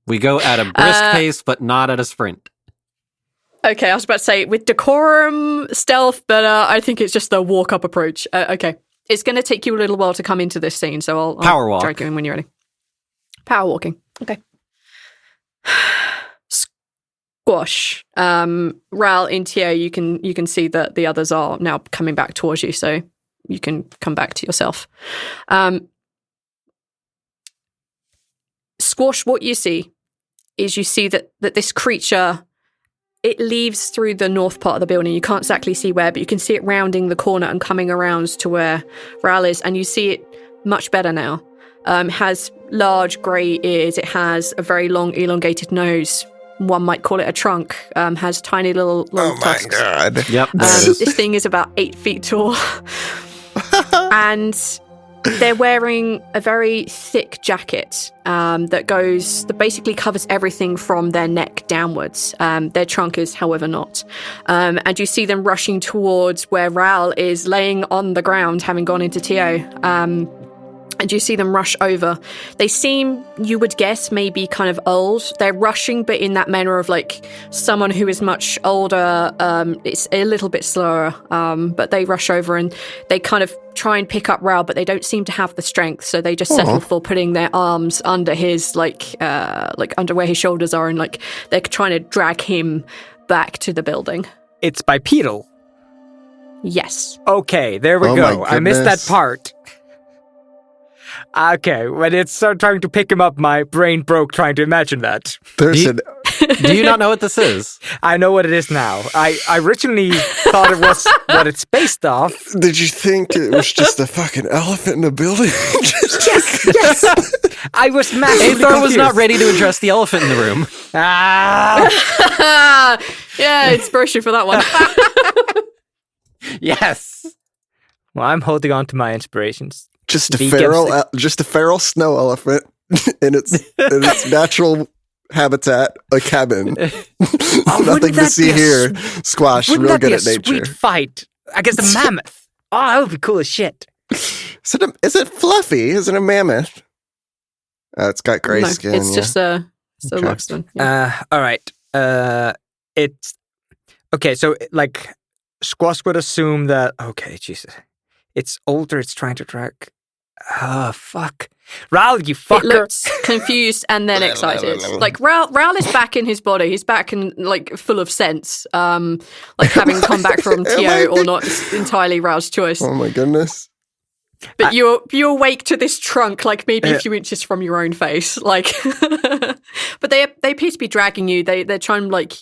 [SPEAKER 3] We go at a brisk pace, but not at a sprint.
[SPEAKER 2] Okay, I was about to say with decorum, stealth, but I think it's just the walk-up approach. Okay. It's going to take you a little while to come into this scene, so I'll
[SPEAKER 3] Power walk.
[SPEAKER 2] drag you in when you're ready. Power walking. Okay. Squash. Rhal, in Tio, you can see that the others are now coming back towards you, so you can come back to yourself. Squash, what you see is that this creature, it leaves through the north part of the building. You can't exactly see where, but you can see it rounding the corner and coming around to where Rhal is, and you see it much better now. It has large grey ears. It has a very long, elongated nose. One might call it a trunk. Has tiny little tusks.
[SPEAKER 5] God.
[SPEAKER 3] Yep, there it is.
[SPEAKER 2] This thing is about 8 feet tall. And they're wearing a very thick jacket that basically covers everything from their neck downwards. Their trunk is, however, not. And you see them rushing towards where Rhal is laying on the ground, having gone into Tio. And you see them rush over. They seem, you would guess, maybe kind of old. They're rushing, but in that manner of like someone who is much older. It's a little bit slower, but they rush over and they kind of try and pick up Rhal, but they don't seem to have the strength. So they just settle for putting their arms under his, like under where his shoulders are, and like they're trying to drag him back to the building.
[SPEAKER 4] It's bipedal.
[SPEAKER 2] Yes.
[SPEAKER 4] Okay, there we go. I missed that part. Okay, when it started trying to pick him up, my brain broke trying to imagine that.
[SPEAKER 5] There's an
[SPEAKER 3] Do you not know what this is?
[SPEAKER 4] I know what it is now. I originally thought it was what it's based off.
[SPEAKER 5] Did you think it was just a fucking elephant in a building?
[SPEAKER 4] Yes. I was massively
[SPEAKER 3] Aethor was not
[SPEAKER 4] confused.
[SPEAKER 3] ready to address the elephant in the room.
[SPEAKER 4] Ah!
[SPEAKER 2] Yeah, inspiration for that one.
[SPEAKER 3] Yes.
[SPEAKER 4] Well, I'm holding on to my inspirations.
[SPEAKER 5] Just a
[SPEAKER 4] Be
[SPEAKER 5] feral snow elephant in its natural habitat, a cabin. Nothing to see here. Squash,
[SPEAKER 4] Wouldn't
[SPEAKER 5] real
[SPEAKER 4] that be
[SPEAKER 5] good
[SPEAKER 4] a
[SPEAKER 5] at nature.
[SPEAKER 4] sweet fight against a mammoth? Oh, that would be cool as shit.
[SPEAKER 5] Is it fluffy? Is it a mammoth? It's got gray
[SPEAKER 2] No,
[SPEAKER 5] skin.
[SPEAKER 2] it's just a
[SPEAKER 5] Okay.
[SPEAKER 2] Luxton. Yeah.
[SPEAKER 4] All right. It's okay. So, like, Squash would assume that. Okay, Jesus, it's older. It's trying to track. Oh fuck, Rhal, you
[SPEAKER 2] It
[SPEAKER 4] fucker!
[SPEAKER 2] looks confused and then excited. Like Rhal is back in his body. He's back and like full of sense. Like having come back from TO or not is entirely Rhal's choice.
[SPEAKER 5] Oh my goodness.
[SPEAKER 2] But you awake to this trunk, like maybe a few inches from your own face, like. But they appear to be dragging you. They're trying like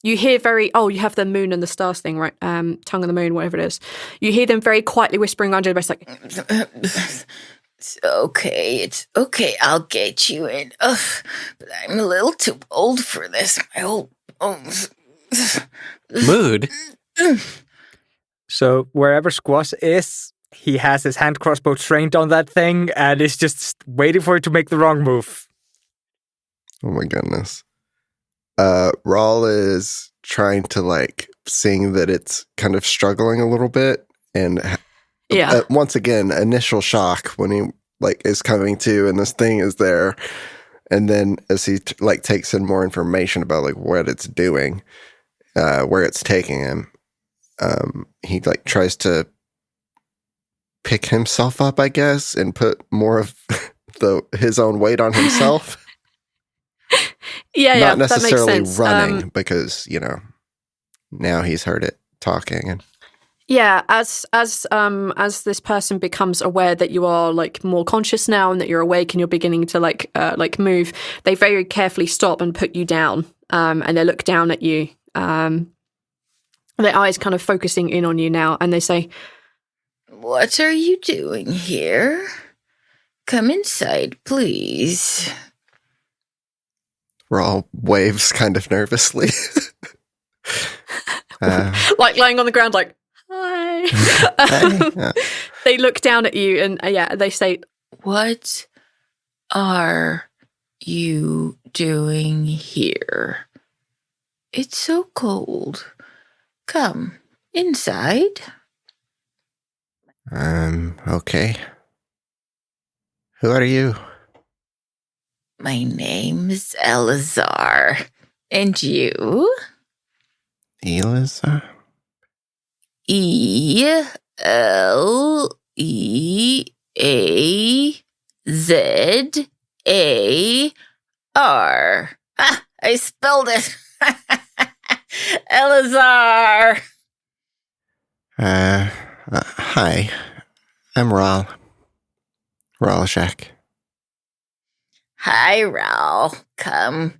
[SPEAKER 2] you hear you have the moon and the stars thing, right? Tongue of the moon, whatever it is. You hear them very quietly whispering around your best, like.
[SPEAKER 7] It's okay. I'll get you in. Ugh, but I'm a little too old for this. My whole bones.
[SPEAKER 3] Mood.
[SPEAKER 4] So wherever Squash is, he has his hand crossbow trained on that thing and is just waiting for it to make the wrong move.
[SPEAKER 5] Oh my goodness. Rhal is trying to like sing that it's kind of struggling a little bit, and
[SPEAKER 2] Yeah.
[SPEAKER 5] once again, initial shock when he like is coming to, and this thing is there, and then as he like takes in more information about like what it's doing, where it's taking him, he like tries to pick himself up, I guess, and put more of his own weight on himself.
[SPEAKER 2] Yeah,
[SPEAKER 5] Not
[SPEAKER 2] that makes
[SPEAKER 5] necessarily
[SPEAKER 2] sense.
[SPEAKER 5] running, because now he's heard it talking, and
[SPEAKER 2] Yeah, as this person becomes aware that you are like more conscious now and that you're awake and you're beginning to like move, they very carefully stop and put you down, and they look down at you, their eyes kind of focusing in on you now, and they say,
[SPEAKER 7] What are you doing here? Come inside, please.
[SPEAKER 5] Rhal waves kind of nervously.
[SPEAKER 2] like lying on the ground, like, hi.
[SPEAKER 5] Yeah.
[SPEAKER 2] They look down at you and they say,
[SPEAKER 7] What are you doing here? It's so cold. Come inside.
[SPEAKER 5] Okay. Who are you?
[SPEAKER 7] My name's Eleazar. And you?
[SPEAKER 5] Eleazar?
[SPEAKER 7] Eleazar. Ah, I spelled it. Eleazar.
[SPEAKER 5] Hi. I'm Rhal. Rhalshak.
[SPEAKER 7] Hi, Rhal. Come.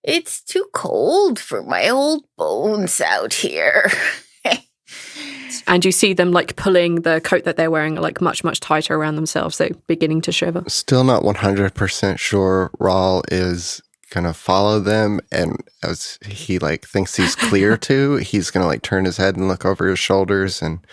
[SPEAKER 7] It's too cold for my old bones out here.
[SPEAKER 2] and you see them like pulling the coat that they're wearing like much, much tighter around themselves. They're beginning to shiver.
[SPEAKER 5] Still not 100% sure Rhal is going to follow them, and as he like thinks he's clear to, he's going to like turn his head and look over his shoulders, and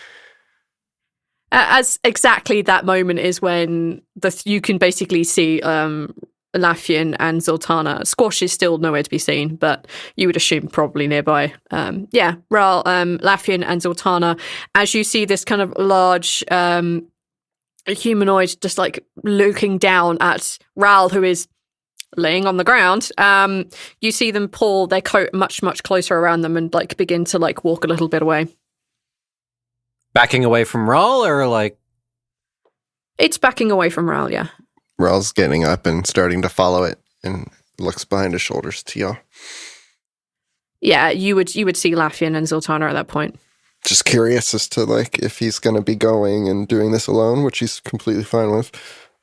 [SPEAKER 2] as exactly that moment is when you can basically see Laffian and Zaltanna. Squash is still nowhere to be seen, but you would assume probably nearby. Rhal, Laffian and Zaltanna, as you see this kind of large humanoid just like looking down at Rhal, who is laying on the ground, you see them pull their coat much, much closer around them and like begin to like walk a little bit away.
[SPEAKER 3] Backing away from Rhal, or like?
[SPEAKER 2] It's backing away from Rhal, yeah.
[SPEAKER 5] Rhal's getting up and starting to follow it, and looks behind his shoulders to y'all.
[SPEAKER 2] Yeah, you would see Laffian and Zaltanna at that point.
[SPEAKER 5] Just curious as to like if he's going to be going and doing this alone, which he's completely fine with,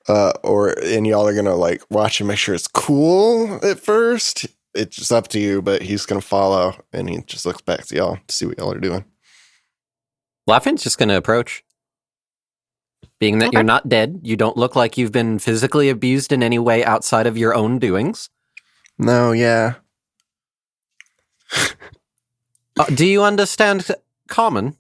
[SPEAKER 5] and y'all are going to like watch and make sure it's cool at first, it's just up to you, but he's going to follow, and he just looks back to y'all to see what y'all are doing.
[SPEAKER 3] Laffin's just going to approach. Being that you're not dead, you don't look like you've been physically abused in any way outside of your own doings.
[SPEAKER 5] No, yeah.
[SPEAKER 3] Do you understand common?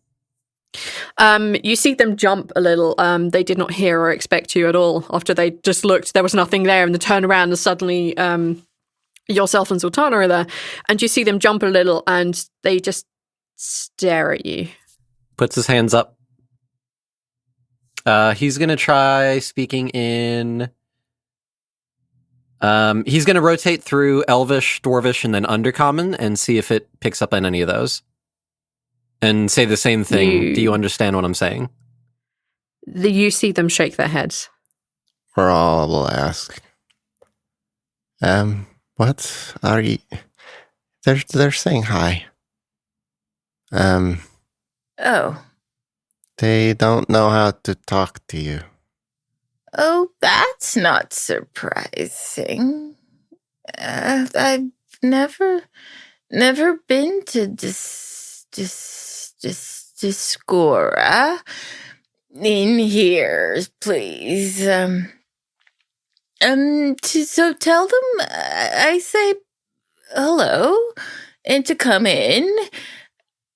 [SPEAKER 2] You see them jump a little. They did not hear or expect you at all. After they just looked, there was nothing there, and they turn around and suddenly yourself and Zaltanna are there. And you see them jump a little, and they just stare at you.
[SPEAKER 3] Puts his hands up. He's going to try speaking in... he's going to rotate through Elvish, Dwarvish, and then Undercommon and see if it picks up on any of those. And say the same thing. Do you understand what I'm saying?
[SPEAKER 2] You see them shake their heads.
[SPEAKER 5] Rhal will ask. What are you... They're saying hi.
[SPEAKER 7] Oh.
[SPEAKER 5] They don't know how to talk to you.
[SPEAKER 7] Oh, that's not surprising. I've never been to Discora. In here, please. So tell them I say hello and to come in.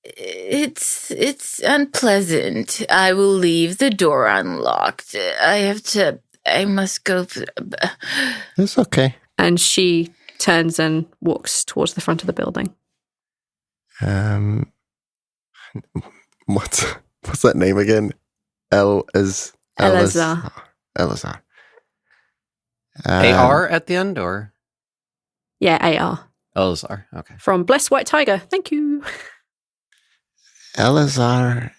[SPEAKER 7] It's unpleasant. I will leave the door unlocked. I must go.
[SPEAKER 5] It's okay.
[SPEAKER 2] And she turns and walks towards the front of the building.
[SPEAKER 5] What's that name again?
[SPEAKER 2] Eleazar.
[SPEAKER 5] Eleazar.
[SPEAKER 3] AR at the end, or?
[SPEAKER 2] Yeah, AR.
[SPEAKER 3] Eleazar, okay.
[SPEAKER 2] From Blessed White Tiger. Thank you.
[SPEAKER 5] Eleazar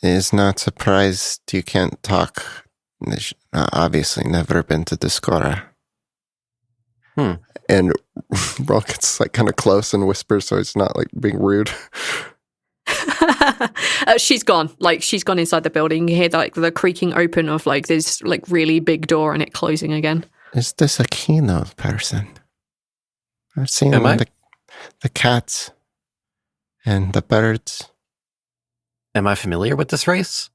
[SPEAKER 5] is not surprised you can't talk. Obviously never been to Discora. And Rhal gets like kind of close and whispers so it's not like being rude.
[SPEAKER 2] She's gone. Like, she's gone inside the building. You hear like the creaking open of like this like really big door and it closing again.
[SPEAKER 5] Is this a Kino person? I've seen the cats and the birds.
[SPEAKER 3] Am I familiar with this race?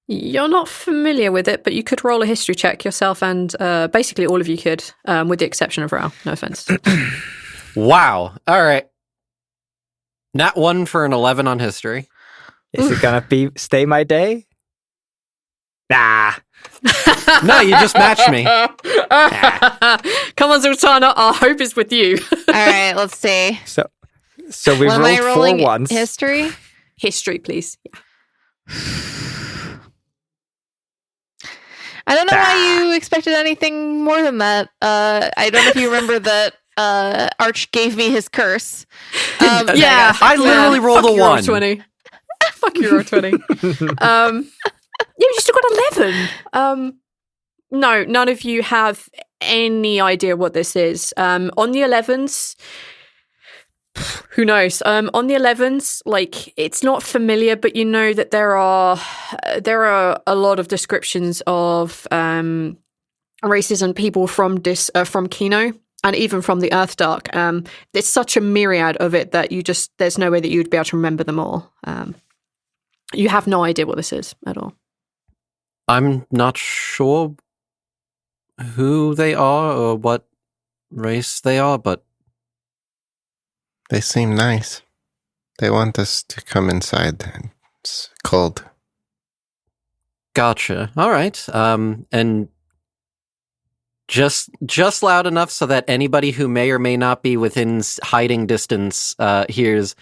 [SPEAKER 2] You're not familiar with it, but you could roll a history check yourself, and basically all of you could, with the exception of Rhal. No offense.
[SPEAKER 3] Wow. All right. Nat 1 for an 11 on history.
[SPEAKER 4] Is it gonna stay my day? Nah.
[SPEAKER 3] No, you just matched me.
[SPEAKER 2] Come on, Zaltanna. Our hope is with you.
[SPEAKER 6] All right, let's see.
[SPEAKER 4] So we
[SPEAKER 6] What am I
[SPEAKER 4] rolled
[SPEAKER 6] rolling?
[SPEAKER 4] 4 ones.
[SPEAKER 6] History?
[SPEAKER 2] History, please. Yeah.
[SPEAKER 6] I don't know why you expected anything more than that. I don't know if you remember that Arch gave me his curse.
[SPEAKER 2] Yeah,
[SPEAKER 3] I literally rolled a 1.
[SPEAKER 2] 20. Fuck your 20. You still got 11. No, none of you have any idea what this is. On the 11s, who knows? On the 11s, like, it's not familiar, but you know that there are a lot of descriptions of races and people from Kino and even from the Earthdark. There's such a myriad of it that there's no way that you'd be able to remember them all. You have no idea what this is at all.
[SPEAKER 3] I'm not sure who they are or what race they are, but
[SPEAKER 5] They seem nice. They want us to come inside. It's cold.
[SPEAKER 3] gotcha. All right. And just loud enough so that anybody who may or may not be within hiding distance hears.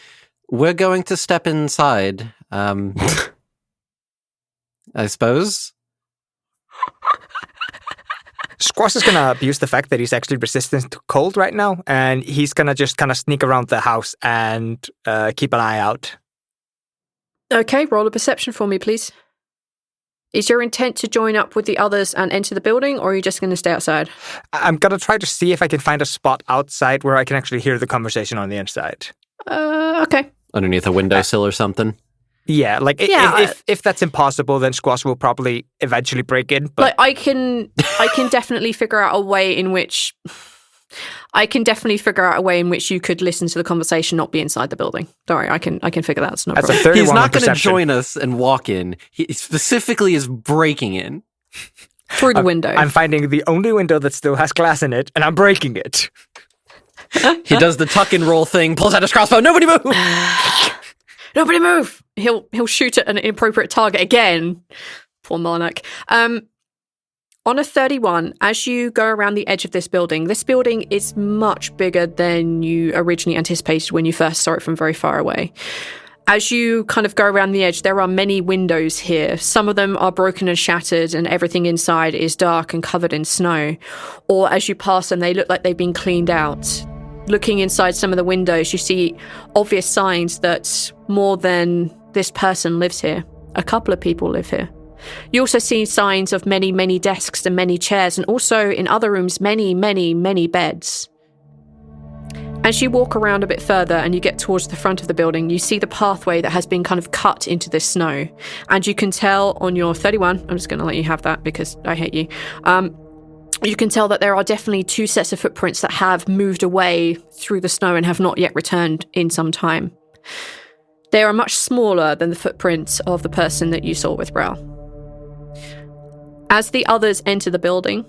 [SPEAKER 3] We're going to step inside. I suppose.
[SPEAKER 4] Squash is gonna abuse the fact that he's actually resistant to cold right now, and he's gonna just kind of sneak around the house and keep an eye out.
[SPEAKER 2] Okay, roll a perception for me, please. Is your intent to join up with the others and enter the building, or are you just going to stay outside?
[SPEAKER 4] I'm gonna try to see if I can find a spot outside where I can actually hear the conversation on the inside.
[SPEAKER 2] Okay.
[SPEAKER 3] Underneath a windowsill or something.
[SPEAKER 4] Yeah, like
[SPEAKER 2] Yeah,
[SPEAKER 4] if that's impossible, then Squash will probably eventually break in. But
[SPEAKER 2] like I can definitely figure out a way in which you could listen to the conversation, not be inside the building. Don't worry, I can figure that. It's no
[SPEAKER 4] that's a
[SPEAKER 2] problem.
[SPEAKER 4] 31
[SPEAKER 3] He's not going to
[SPEAKER 4] perception.
[SPEAKER 3] join us and walk in. He specifically is breaking in.
[SPEAKER 2] Through the window.
[SPEAKER 4] I'm finding the only window that still has glass in it, and I'm breaking it.
[SPEAKER 3] He does the tuck and roll thing, pulls out his crossbow. Nobody move!
[SPEAKER 2] Nobody move! He'll shoot at an inappropriate target again. Poor Marnak. On a 31, as you go around the edge of this building is much bigger than you originally anticipated when you first saw it from very far away. As you kind of go around the edge, there are many windows here. Some of them are broken and shattered, and everything inside is dark and covered in snow. Or as you pass them, they look like they've been cleaned out. Looking inside some of the windows, you see obvious signs that more than this person lives here. A couple of people live here. You also see signs of many, many desks and many chairs, and also in other rooms, many, many, many beds. As you walk around a bit further and you get towards the front of the building, you see the pathway that has been kind of cut into this snow. And you can tell on your 31, I'm just going to let you have that because I hate you. You can tell that there are definitely 2 sets of footprints that have moved away through the snow and have not yet returned in some time. They are much smaller than the footprints of the person that you saw with Rhal. As the others enter the building,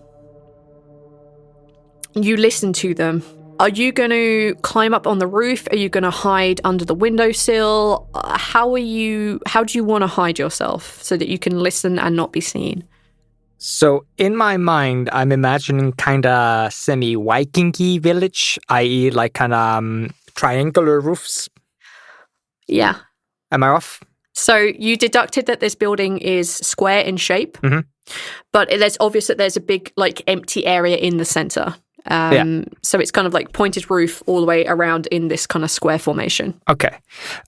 [SPEAKER 2] you listen to them. Are you going to climb up on the roof? Are you going to hide under the windowsill? How do you want to hide yourself so that you can listen and not be seen?
[SPEAKER 4] So in my mind, I'm imagining kind of semi-Viking-y village, i.e. like kind of triangular roofs.
[SPEAKER 2] Yeah.
[SPEAKER 4] Am I off?
[SPEAKER 2] So you deducted that this building is square in shape, but it's obvious that there's a big like empty area in the center. So it's kind of like pointed roof all the way around in this kind of square formation.
[SPEAKER 4] Okay.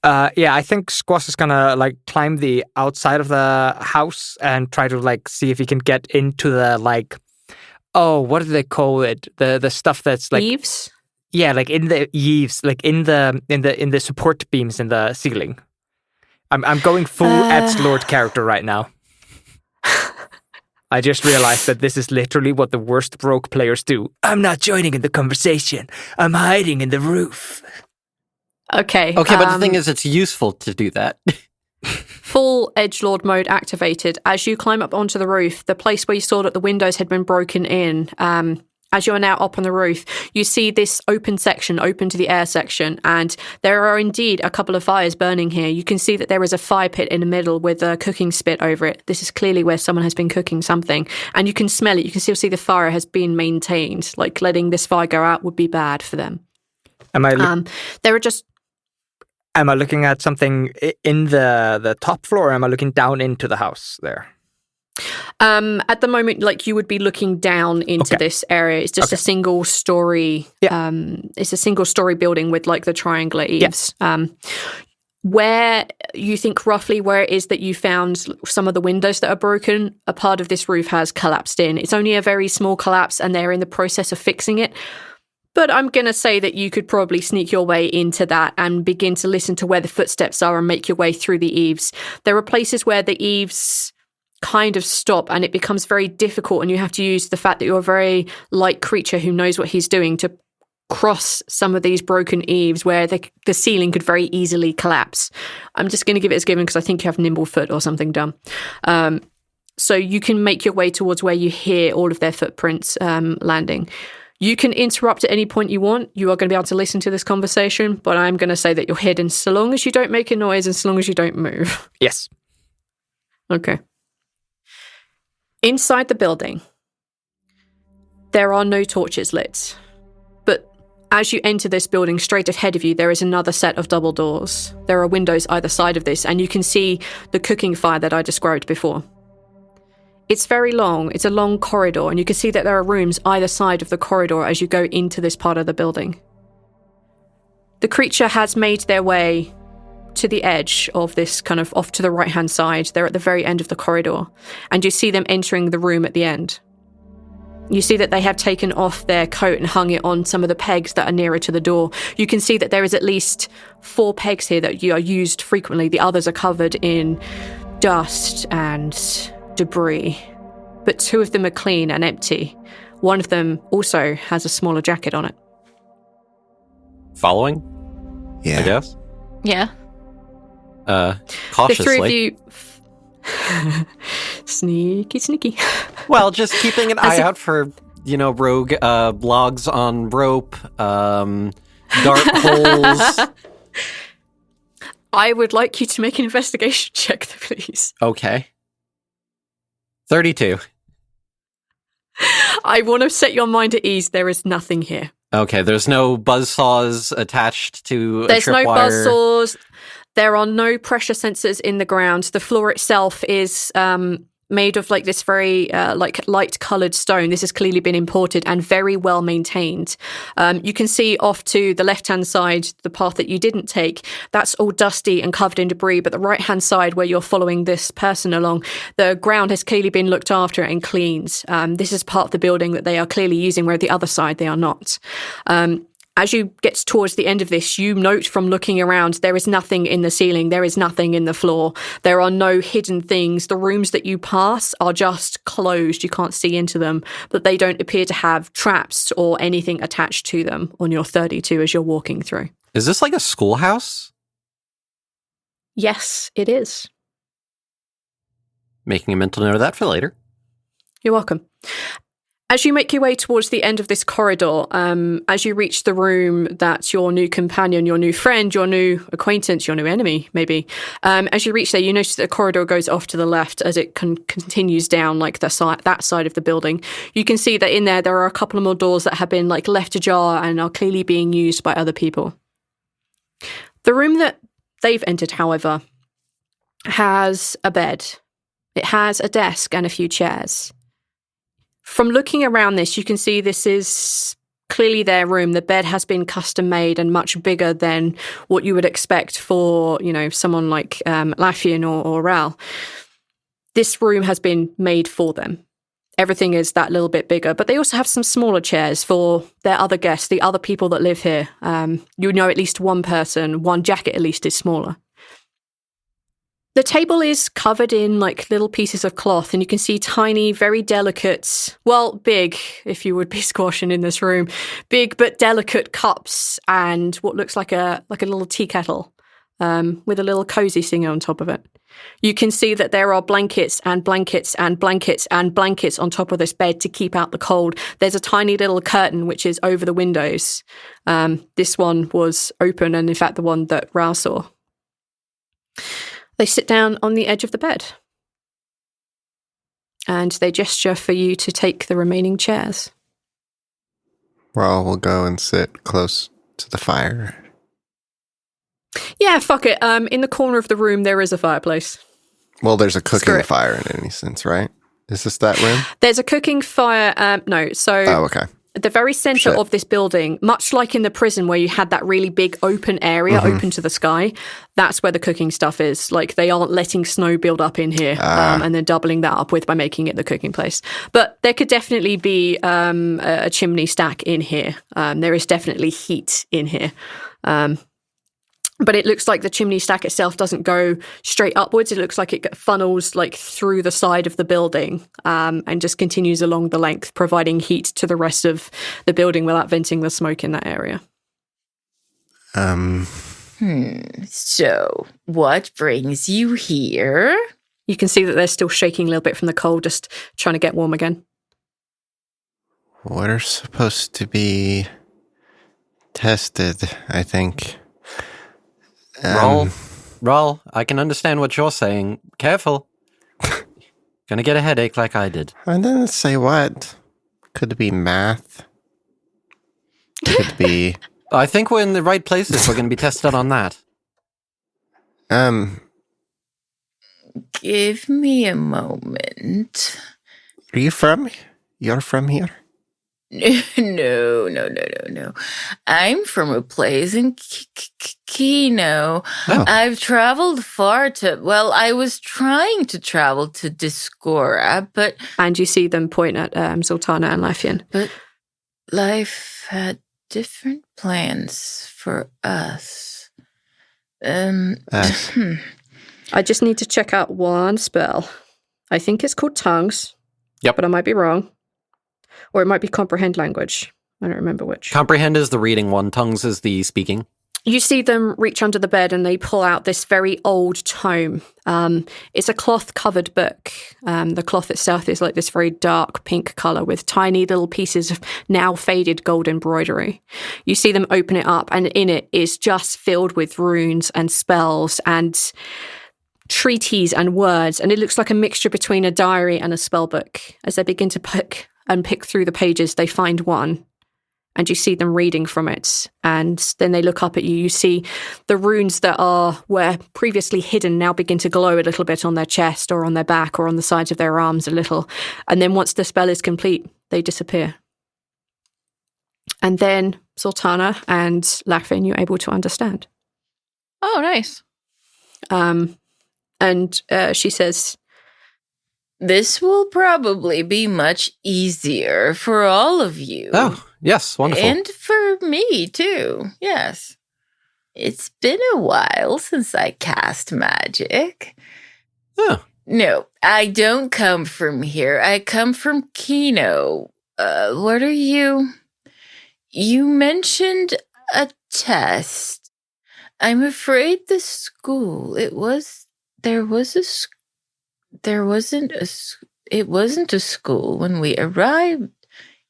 [SPEAKER 4] I think Squash is gonna like climb the outside of the house and try to like see if he can get into the like, what do they call it? The stuff that's like
[SPEAKER 2] eaves.
[SPEAKER 4] Yeah, like in the eaves, like in the support beams in the ceiling. I'm going full edgelord character right now. I just realized that this is literally what the worst rogue players do. I'm not joining in the conversation. I'm hiding in the roof.
[SPEAKER 2] Okay.
[SPEAKER 3] Okay, but the thing is, it's useful to do that.
[SPEAKER 2] Full edgelord mode activated. As you climb up onto the roof, the place where you saw that the windows had been broken in, as you are now up on the roof, you see this open section, open to the air section, and there are indeed a couple of fires burning here. You can see that there is a fire pit in the middle with a cooking spit over it. This is clearly where someone has been cooking something, and you can smell it. You can still see the fire has been maintained. Like letting this fire go out would be bad for them.
[SPEAKER 4] Am I looking at something in the top floor, or am I looking down into the house there?
[SPEAKER 2] At the moment, like you would be looking down into this area. It's just a single story. It's a single story building with like the triangular eaves. Where you think roughly where it is that you found some of the windows that are broken, a part of this roof has collapsed in. It's only a very small collapse, and they're in the process of fixing it. But I'm going to say that you could probably sneak your way into that and begin to listen to where the footsteps are and make your way through the eaves. There are places where the eaves kind of stop and it becomes very difficult, and you have to use the fact that you're a very light creature who knows what he's doing to cross some of these broken eaves where the ceiling could very easily collapse. I'm just going to give it as given because I think you have nimble foot or something dumb. So you can make your way towards where you hear all of their footprints landing. You can interrupt at any point you want. You are going to be able to listen to this conversation, but I'm going to say that you're hidden so long as you don't make a noise and so long as you don't move.
[SPEAKER 4] Yes.
[SPEAKER 2] Okay. Inside the building, there are no torches lit. But as you enter this building, straight ahead of you, there is another set of double doors. There are windows either side of this, and you can see the cooking fire that I described before. It's very long. It's a long corridor, and you can see that there are rooms either side of the corridor as you go into this part of the building. The creature has made their way to the edge of this kind of off to the right-hand side. They're at the very end of the corridor, and you see them entering the room at the end. You see that they have taken off their coat and hung it on some of the pegs that are nearer to the door. You can see that there is at least 4 pegs here that are used frequently. The others are covered in dust and debris. But 2 of them are clean and empty. One of them also has a smaller jacket on it.
[SPEAKER 3] Following?
[SPEAKER 5] Yeah.
[SPEAKER 3] I guess.
[SPEAKER 6] Yeah.
[SPEAKER 3] Cautiously.
[SPEAKER 2] The 3 of you... Sneaky.
[SPEAKER 3] Well, just keeping an eye out for, rogue blogs on rope, dart holes.
[SPEAKER 2] I would like you to make an investigation check, please.
[SPEAKER 3] Okay. 32.
[SPEAKER 2] I want to set your mind at ease. There is nothing here.
[SPEAKER 3] Okay, there's no buzzsaws attached to
[SPEAKER 2] There's
[SPEAKER 3] a
[SPEAKER 2] no
[SPEAKER 3] tripwire.
[SPEAKER 2] buzzsaws. There are no pressure sensors in the ground. The floor itself is made of like this very light coloured stone. This has clearly been imported and very well maintained. You can see off to the left-hand side, the path that you didn't take, that's all dusty and covered in debris. But the right-hand side where you're following this person along, the ground has clearly been looked after and cleaned. This is part of the building that they are clearly using, where the other side they are not. As you get towards the end of this, you note from looking around, there is nothing in the ceiling. There is nothing in the floor. There are no hidden things. The rooms that you pass are just closed. You can't see into them, but they don't appear to have traps or anything attached to them on your 32 as you're walking through.
[SPEAKER 3] Is this like a schoolhouse?
[SPEAKER 2] Yes, it is.
[SPEAKER 3] Making a mental note of that for later.
[SPEAKER 2] You're welcome. As you make your way towards the end of this corridor, as you reach the room that your new companion, your new friend, your new acquaintance, your new enemy, maybe, as you reach there, you notice that the corridor goes off to the left as it continues down like that side of the building. You can see that in there are a couple of more doors that have been like left ajar and are clearly being used by other people. The room that they've entered, however, has a bed. It has a desk and a few chairs. From looking around this, you can see this is clearly their room. The bed has been custom made and much bigger than what you would expect for, someone like Laffian or Rhal. This room has been made for them. Everything is that little bit bigger, but they also have some smaller chairs for their other guests, the other people that live here. At least one person, one jacket at least is smaller. The table is covered in like little pieces of cloth, and you can see tiny, very delicate, big, if you would be squashing in this room, big but delicate cups and what looks like a little tea kettle with a little cozy singer on top of it. You can see that there are blankets and blankets and blankets and blankets on top of this bed to keep out the cold. There's a tiny little curtain which is over the windows. This one was open, and in fact the one that Rhal saw. They sit down on the edge of the bed and they gesture for you to take the remaining chairs.
[SPEAKER 5] Well, we'll go and sit close to the fire.
[SPEAKER 2] Yeah, fuck it. In the corner of the room, there is a fireplace.
[SPEAKER 5] Well, there's a cooking fire in any sense, right? Is this that room?
[SPEAKER 2] There's a cooking fire. No, so...
[SPEAKER 5] Oh, okay.
[SPEAKER 2] At the very center of this building, much like in the prison where you had that really big open area open to the sky, that's where the cooking stuff is. Like, they aren't letting snow build up in here and then doubling that up by making it the cooking place. But there could definitely be a chimney stack in here. There is definitely heat in here. But it looks like the chimney stack itself doesn't go straight upwards. It looks like it funnels like through the side of the building and just continues along the length, providing heat to the rest of the building without venting the smoke in that area.
[SPEAKER 7] So, what brings you here?
[SPEAKER 2] You can see that they're still shaking a little bit from the cold, just trying to get warm again.
[SPEAKER 5] We're supposed to be tested, I think.
[SPEAKER 3] Rhal, I can understand what you're saying. Careful. Gonna get a headache like I did.
[SPEAKER 5] I didn't say what. Could be math. Could be...
[SPEAKER 3] I think we're in the right places. We're gonna be tested on that.
[SPEAKER 7] Give me a moment.
[SPEAKER 5] Are you from? You're from here?
[SPEAKER 7] No. I'm from a place in Kino.
[SPEAKER 3] Oh.
[SPEAKER 7] I've traveled far I was trying to travel to Discora, but...
[SPEAKER 2] And you see them point at Zaltanna and Lafyan.
[SPEAKER 7] But life had different plans for us.
[SPEAKER 2] I just need to check out one spell. I think it's called Tongues.
[SPEAKER 3] Yep.
[SPEAKER 2] But I might be wrong. Or it might be Comprehend Language. I don't remember which.
[SPEAKER 3] Comprehend is the reading one. Tongues is the speaking.
[SPEAKER 2] You see them reach under the bed and they pull out this very old tome. It's a cloth-covered book. The cloth itself is like this very dark pink colour with tiny little pieces of now faded gold embroidery. You see them open it up and in it is just filled with runes and spells and treaties and words. And it looks like a mixture between a diary and a spell book. As they begin to pick through the pages, they find one. And you see them reading from it. And then they look up at you. You see the runes that were previously hidden now begin to glow a little bit on their chest or on their back or on the sides of their arms a little. And then once the spell is complete, they disappear. And then Zaltanna and Lafyan, you're able to understand.
[SPEAKER 6] Oh, nice.
[SPEAKER 2] And she says,
[SPEAKER 7] this will probably be much easier for all of you.
[SPEAKER 3] Oh, yes, wonderful.
[SPEAKER 7] And for me, too. Yes. It's been a while since I cast magic.
[SPEAKER 3] Oh.
[SPEAKER 7] No, I don't come from here. I come from Kino. What are you? You mentioned a test. I'm afraid the school, it wasn't a school when we arrived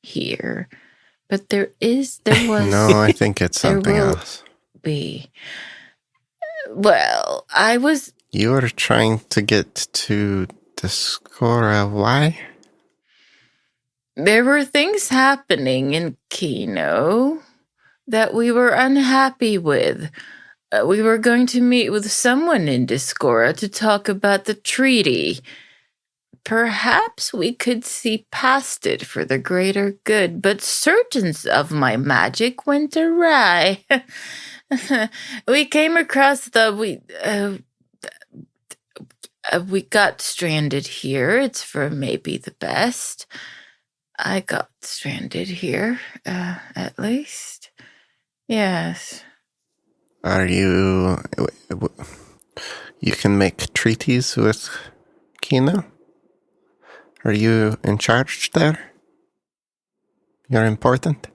[SPEAKER 7] here, but there was.
[SPEAKER 5] No, I think it's something else.
[SPEAKER 7] Well, I was.
[SPEAKER 5] You were trying to get to Discora. Why?
[SPEAKER 7] There were things happening in Kino that we were unhappy with. We were going to meet with someone in Discora to talk about the treaty. Perhaps we could see past it for the greater good, but certain of my magic went awry. We came across we got stranded here. It's for maybe the best. I got stranded here, at least. Yes.
[SPEAKER 5] Are you... You can make treaties with Kino? Are you in charge there? You're important?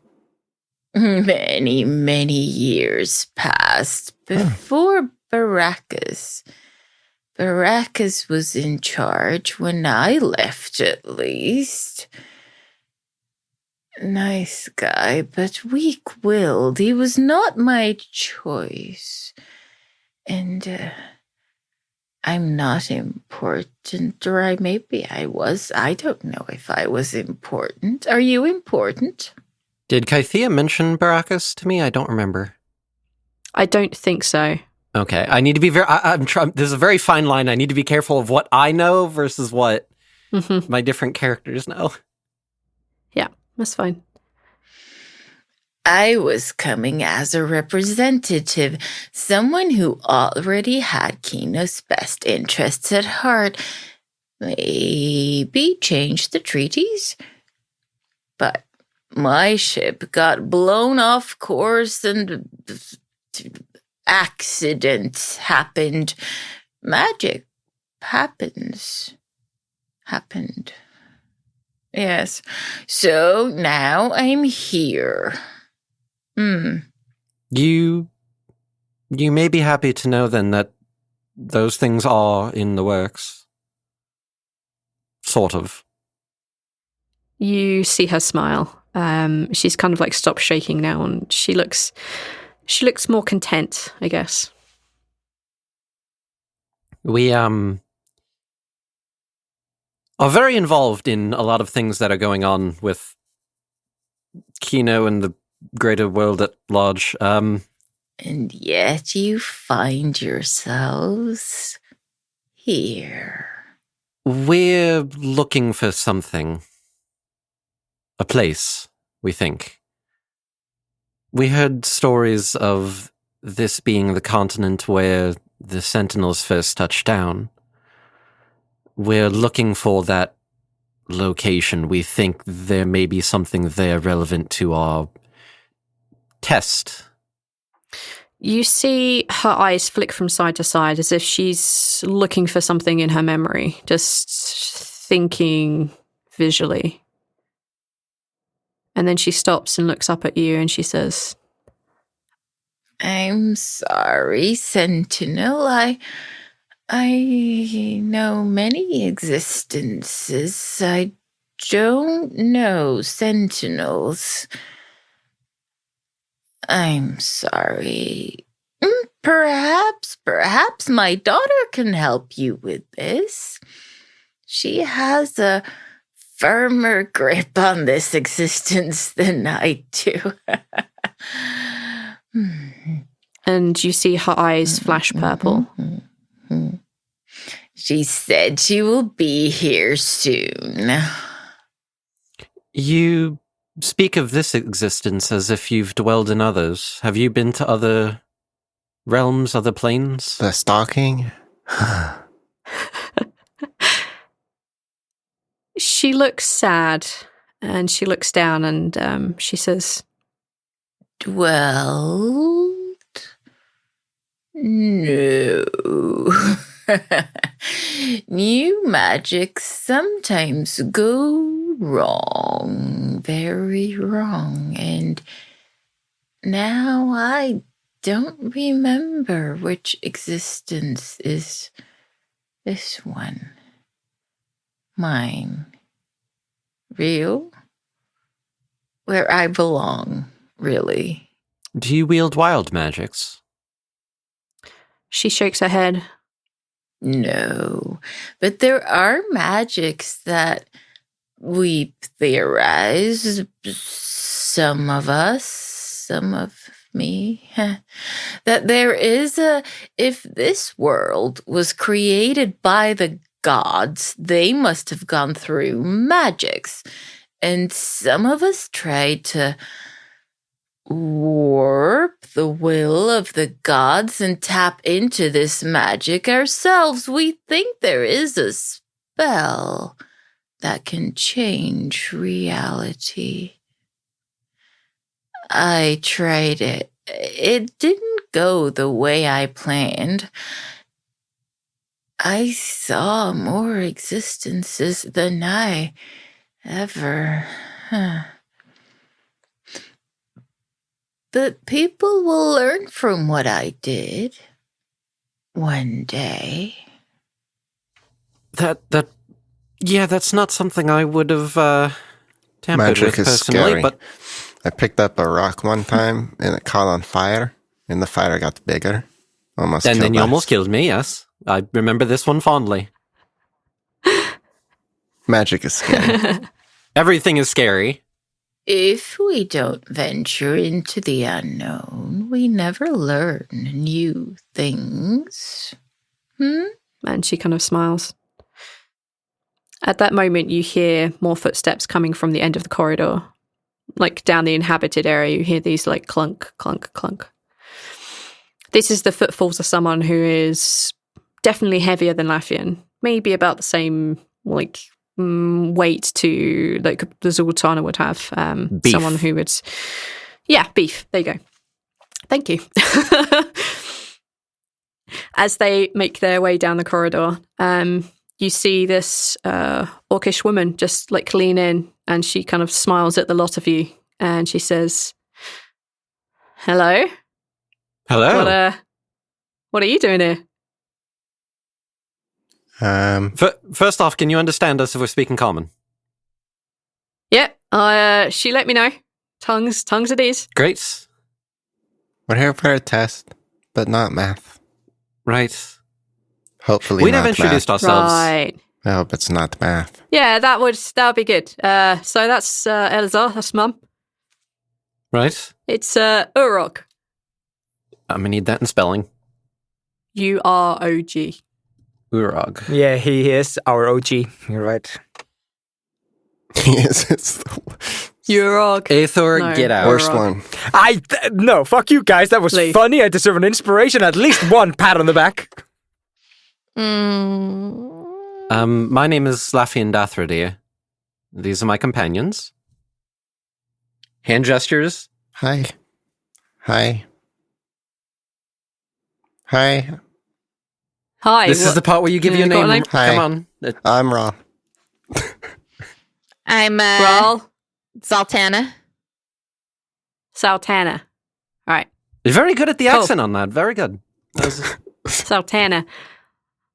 [SPEAKER 7] Many, many years passed before Baracus. Baracus was in charge when I left, at least. Nice guy, but weak-willed. He was not my choice. And I'm not important, or maybe I was. I don't know if I was important. Are you important?
[SPEAKER 3] Did Kythea mention Baracus to me? I don't remember.
[SPEAKER 2] I don't think so.
[SPEAKER 3] Okay, I need to be I'm trying. There's a very fine line. I need to be careful of what I know versus what my different characters know.
[SPEAKER 2] Yeah, that's fine.
[SPEAKER 7] I was coming as a representative, someone who already had Kino's best interests at heart. Maybe change the treaties? But my ship got blown off course and accidents happened. Magic happened. Yes. So now I'm here.
[SPEAKER 3] You may be happy to know then that those things are in the works. Sort of.
[SPEAKER 2] You see her smile. She's kind of like stopped shaking now, and she looks more content, I guess.
[SPEAKER 3] We are very involved in a lot of things that are going on with Kino and the greater world at large.
[SPEAKER 7] And yet you find yourselves here.
[SPEAKER 3] We're looking for something. A place. we think. We heard stories of this being the continent where the Sentinels first touched down. We're looking for that location. We think there may be something there relevant to our test.
[SPEAKER 2] You see her eyes flick from side to side as if she's looking for something in her memory, just thinking visually. And then she stops and looks up at you and she says,
[SPEAKER 7] I'm sorry, Sentinel. I know many existences. I don't know Sentinels. I'm sorry. Perhaps my daughter can help you with this. She has a firmer grip on this existence than I do.
[SPEAKER 2] and you see her eyes flash purple.
[SPEAKER 7] She said she will be here soon.
[SPEAKER 3] You speak of this existence as if you've dwelled in others. Have you been to other realms, other planes?
[SPEAKER 5] The stalking?
[SPEAKER 2] She looks sad and she looks down and she says,
[SPEAKER 7] Dwelled? No. New magic sometimes go wrong, very wrong, and now I don't remember which existence is this one. Mine. Real? Where I belong, really.
[SPEAKER 3] Do you wield wild magics?
[SPEAKER 2] She shakes her head.
[SPEAKER 7] No, but there are magics that we theorize, some of us, some of me, that there is if this world was created by the gods, they must have gone through magics. And some of us tried to warp the will of the gods and tap into this magic ourselves. We think there is a spell that can change reality. I tried it. It didn't go the way I planned. I saw more existences than I ever. But people will learn from what I did one day.
[SPEAKER 3] That's not something I would have tampered
[SPEAKER 5] Magic
[SPEAKER 3] with
[SPEAKER 5] is
[SPEAKER 3] personally,
[SPEAKER 5] scary.
[SPEAKER 3] but
[SPEAKER 5] I picked up a rock one time and it caught on fire, and the fire got bigger.
[SPEAKER 3] then you almost killed me, yes. I remember this one fondly.
[SPEAKER 5] Magic is scary.
[SPEAKER 3] Everything is scary.
[SPEAKER 7] If we don't venture into the unknown, we never learn new things.
[SPEAKER 2] And she kind of smiles. At that moment, you hear more footsteps coming from the end of the corridor. Like down the inhabited area, you hear these like clunk, clunk, clunk. This is the footfalls of someone who is definitely heavier than Laffian. Maybe about the same like weight to like the Zaltanna would have.
[SPEAKER 3] Beef.
[SPEAKER 2] Someone who would... Yeah, beef. There you go. Thank you. As they make their way down the corridor, you see this orcish woman just like lean in, and she kind of smiles at the lot of you, and she says, "Hello?
[SPEAKER 3] Hello.
[SPEAKER 2] What are you doing here?"
[SPEAKER 3] First off, can you understand us if we're speaking common?
[SPEAKER 2] Yeah, she let me know. Tongues it is.
[SPEAKER 3] Great.
[SPEAKER 5] We're here for a test, but not math.
[SPEAKER 3] Right.
[SPEAKER 5] Hopefully
[SPEAKER 3] We
[SPEAKER 5] not
[SPEAKER 3] never introduced
[SPEAKER 5] math.
[SPEAKER 3] ourselves.
[SPEAKER 2] Right.
[SPEAKER 5] I hope it's not math.
[SPEAKER 2] Yeah, that would be good. So that's Eleazar, that's Mum.
[SPEAKER 3] Right.
[SPEAKER 2] It's Urok.
[SPEAKER 3] I'm gonna need that in spelling.
[SPEAKER 2] UROG.
[SPEAKER 3] Urog.
[SPEAKER 4] Yeah, he is our OG. You're right.
[SPEAKER 5] Yes, it's
[SPEAKER 2] You're wrong.
[SPEAKER 3] Aethor,
[SPEAKER 2] No,
[SPEAKER 3] get out.
[SPEAKER 5] Worst
[SPEAKER 2] wrong.
[SPEAKER 5] one.
[SPEAKER 4] No, fuck you guys. That was
[SPEAKER 2] Leave.
[SPEAKER 4] funny. I deserve an inspiration. At least one pat on the back.
[SPEAKER 3] My name is Laffian Dathradir. These are my companions. Hand gestures.
[SPEAKER 5] Hi. Hi. Hi.
[SPEAKER 2] Hi.
[SPEAKER 3] This is the part where you give your
[SPEAKER 2] got a
[SPEAKER 3] name.
[SPEAKER 2] name?
[SPEAKER 5] Hi.
[SPEAKER 3] Come on.
[SPEAKER 5] I'm Rhal.
[SPEAKER 6] I'm
[SPEAKER 2] Rhal.
[SPEAKER 6] Zaltanna.
[SPEAKER 2] Zaltanna. All right.
[SPEAKER 3] You're very good at the
[SPEAKER 2] Cool.
[SPEAKER 3] accent on that. Very good. That was-
[SPEAKER 2] Zaltanna.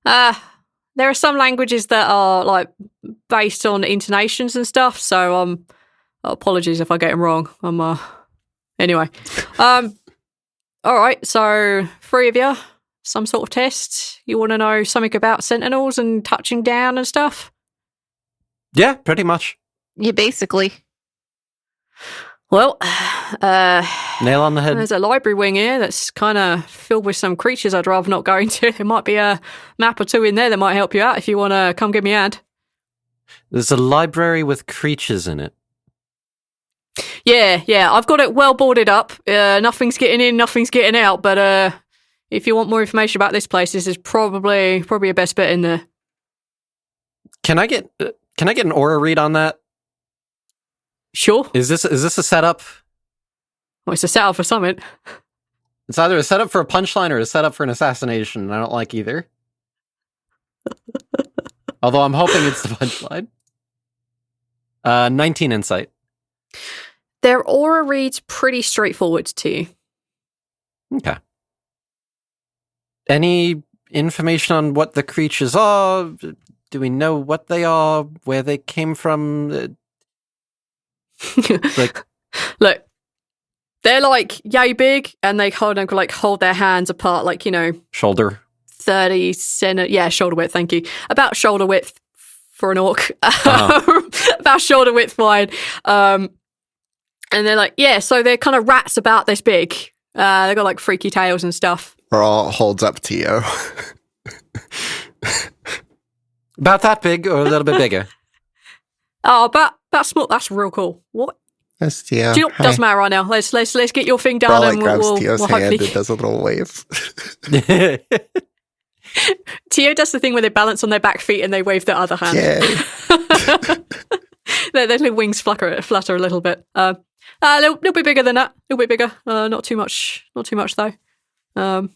[SPEAKER 2] There are some languages that are like based on intonations and stuff, so apologies if I get them wrong. Anyway. All right, so 3 of you, some sort of test. You want to know something about sentinels and touching down and stuff?
[SPEAKER 3] yeah, pretty much.
[SPEAKER 6] Yeah, basically.
[SPEAKER 2] Well,
[SPEAKER 3] Nail on the head.
[SPEAKER 2] there's a library wing here that's kind of filled with some creatures I'd rather not go into. There might be a map or two in there that might help you out if you want to come give me a hand.
[SPEAKER 3] There's a library with creatures in it.
[SPEAKER 2] Yeah, I've got it well boarded up. Nothing's getting in, nothing's getting out. But if you want more information about this place, this is probably a best bet in there.
[SPEAKER 3] Can I get an aura read on that?
[SPEAKER 2] Sure.
[SPEAKER 3] Is this a setup?
[SPEAKER 2] Well, it's a setup for something.
[SPEAKER 3] It's either a setup for a punchline or a setup for an assassination, and I don't like either. Although I'm hoping it's the punchline. 19 insight.
[SPEAKER 2] Their aura reads pretty straightforward to you.
[SPEAKER 3] Okay. Any information on what the creatures are? Do we know what they are? Where they came from? Like,
[SPEAKER 2] Look, they're like yay big, and they hold their hands apart, like,
[SPEAKER 3] shoulder.
[SPEAKER 2] 30 shoulder width. Thank you. About shoulder width for an orc. About shoulder width wide. And they're like, so they're kind of rats about this big. They've got like freaky tails and stuff.
[SPEAKER 5] Rhal holds up Tio.
[SPEAKER 3] About that big or a little bit bigger?
[SPEAKER 2] Oh, about small. That's real cool. What?
[SPEAKER 5] That's Tio.
[SPEAKER 2] Do you know?
[SPEAKER 5] Hi.
[SPEAKER 2] Doesn't matter right now. Let's get your thing done,
[SPEAKER 5] Rhal
[SPEAKER 2] and
[SPEAKER 5] grabs
[SPEAKER 2] we'll
[SPEAKER 5] Tio's hand
[SPEAKER 2] hopefully.
[SPEAKER 5] and does a little wave.
[SPEAKER 2] Tio does the thing where they balance on their back feet and they wave their other hand.
[SPEAKER 5] Yay.
[SPEAKER 2] Their little wings flutter a little bit. A little bit bigger than that. A little bit bigger. Not too much. Not too much though. I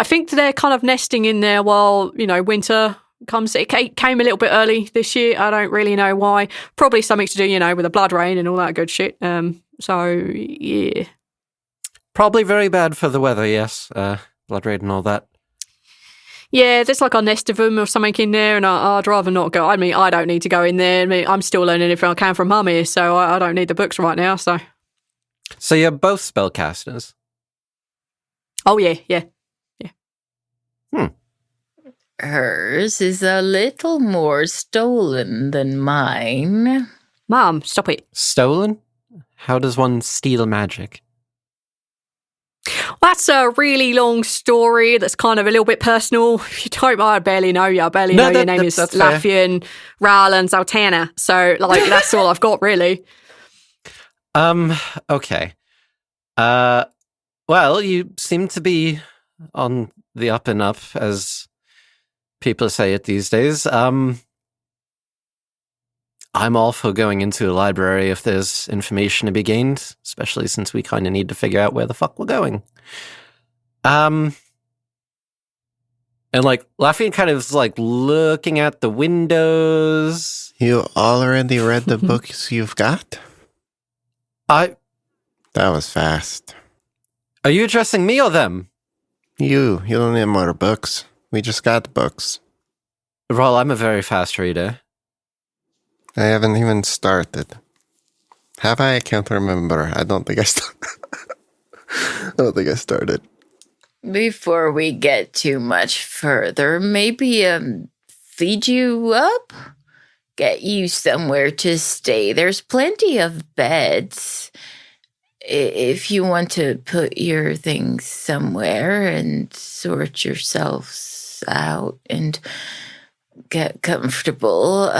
[SPEAKER 2] think they're kind of nesting in there while winter comes. It came a little bit early this year. I don't really know why. Probably something to do, with the blood rain and all that good shit. So yeah.
[SPEAKER 3] Probably very bad for the weather. Yes. Blood raid and all that.
[SPEAKER 2] Yeah, there's like a nest of them or something in there, and I'd rather not go. I mean, I don't need to go in there. I mean, I'm still learning everything I can from Mum here, so I don't need the books right now. So
[SPEAKER 3] you're both spellcasters.
[SPEAKER 2] Oh yeah.
[SPEAKER 7] Hers is a little more stolen than mine.
[SPEAKER 2] Mum, stop it.
[SPEAKER 3] Stolen? How does one steal magic?
[SPEAKER 2] That's a really long story that's kind of a little bit personal. If you don't, I barely know you. I barely know your name is
[SPEAKER 3] that's fair.
[SPEAKER 2] Laffian, Rhal, and Zaltanna. So, that's all I've got, really.
[SPEAKER 3] Okay. Well, you seem to be on the up and up, as people say it these days. I'm all for going into a library if there's information to be gained, especially since we kind of need to figure out where the fuck we're going. And Laffian kind of is looking at the windows.
[SPEAKER 5] You already read the books you've got?
[SPEAKER 3] That
[SPEAKER 5] was fast.
[SPEAKER 3] Are you addressing me or them?
[SPEAKER 5] You don't need more books. We just got the books.
[SPEAKER 3] Rhal, I'm a very fast reader.
[SPEAKER 5] I haven't even started. Have I? I can't remember. I don't think I started.
[SPEAKER 7] Before we get too much further, maybe feed you up? Get you somewhere to stay. There's plenty of beds. If you want to put your things somewhere and sort yourselves out and get comfortable.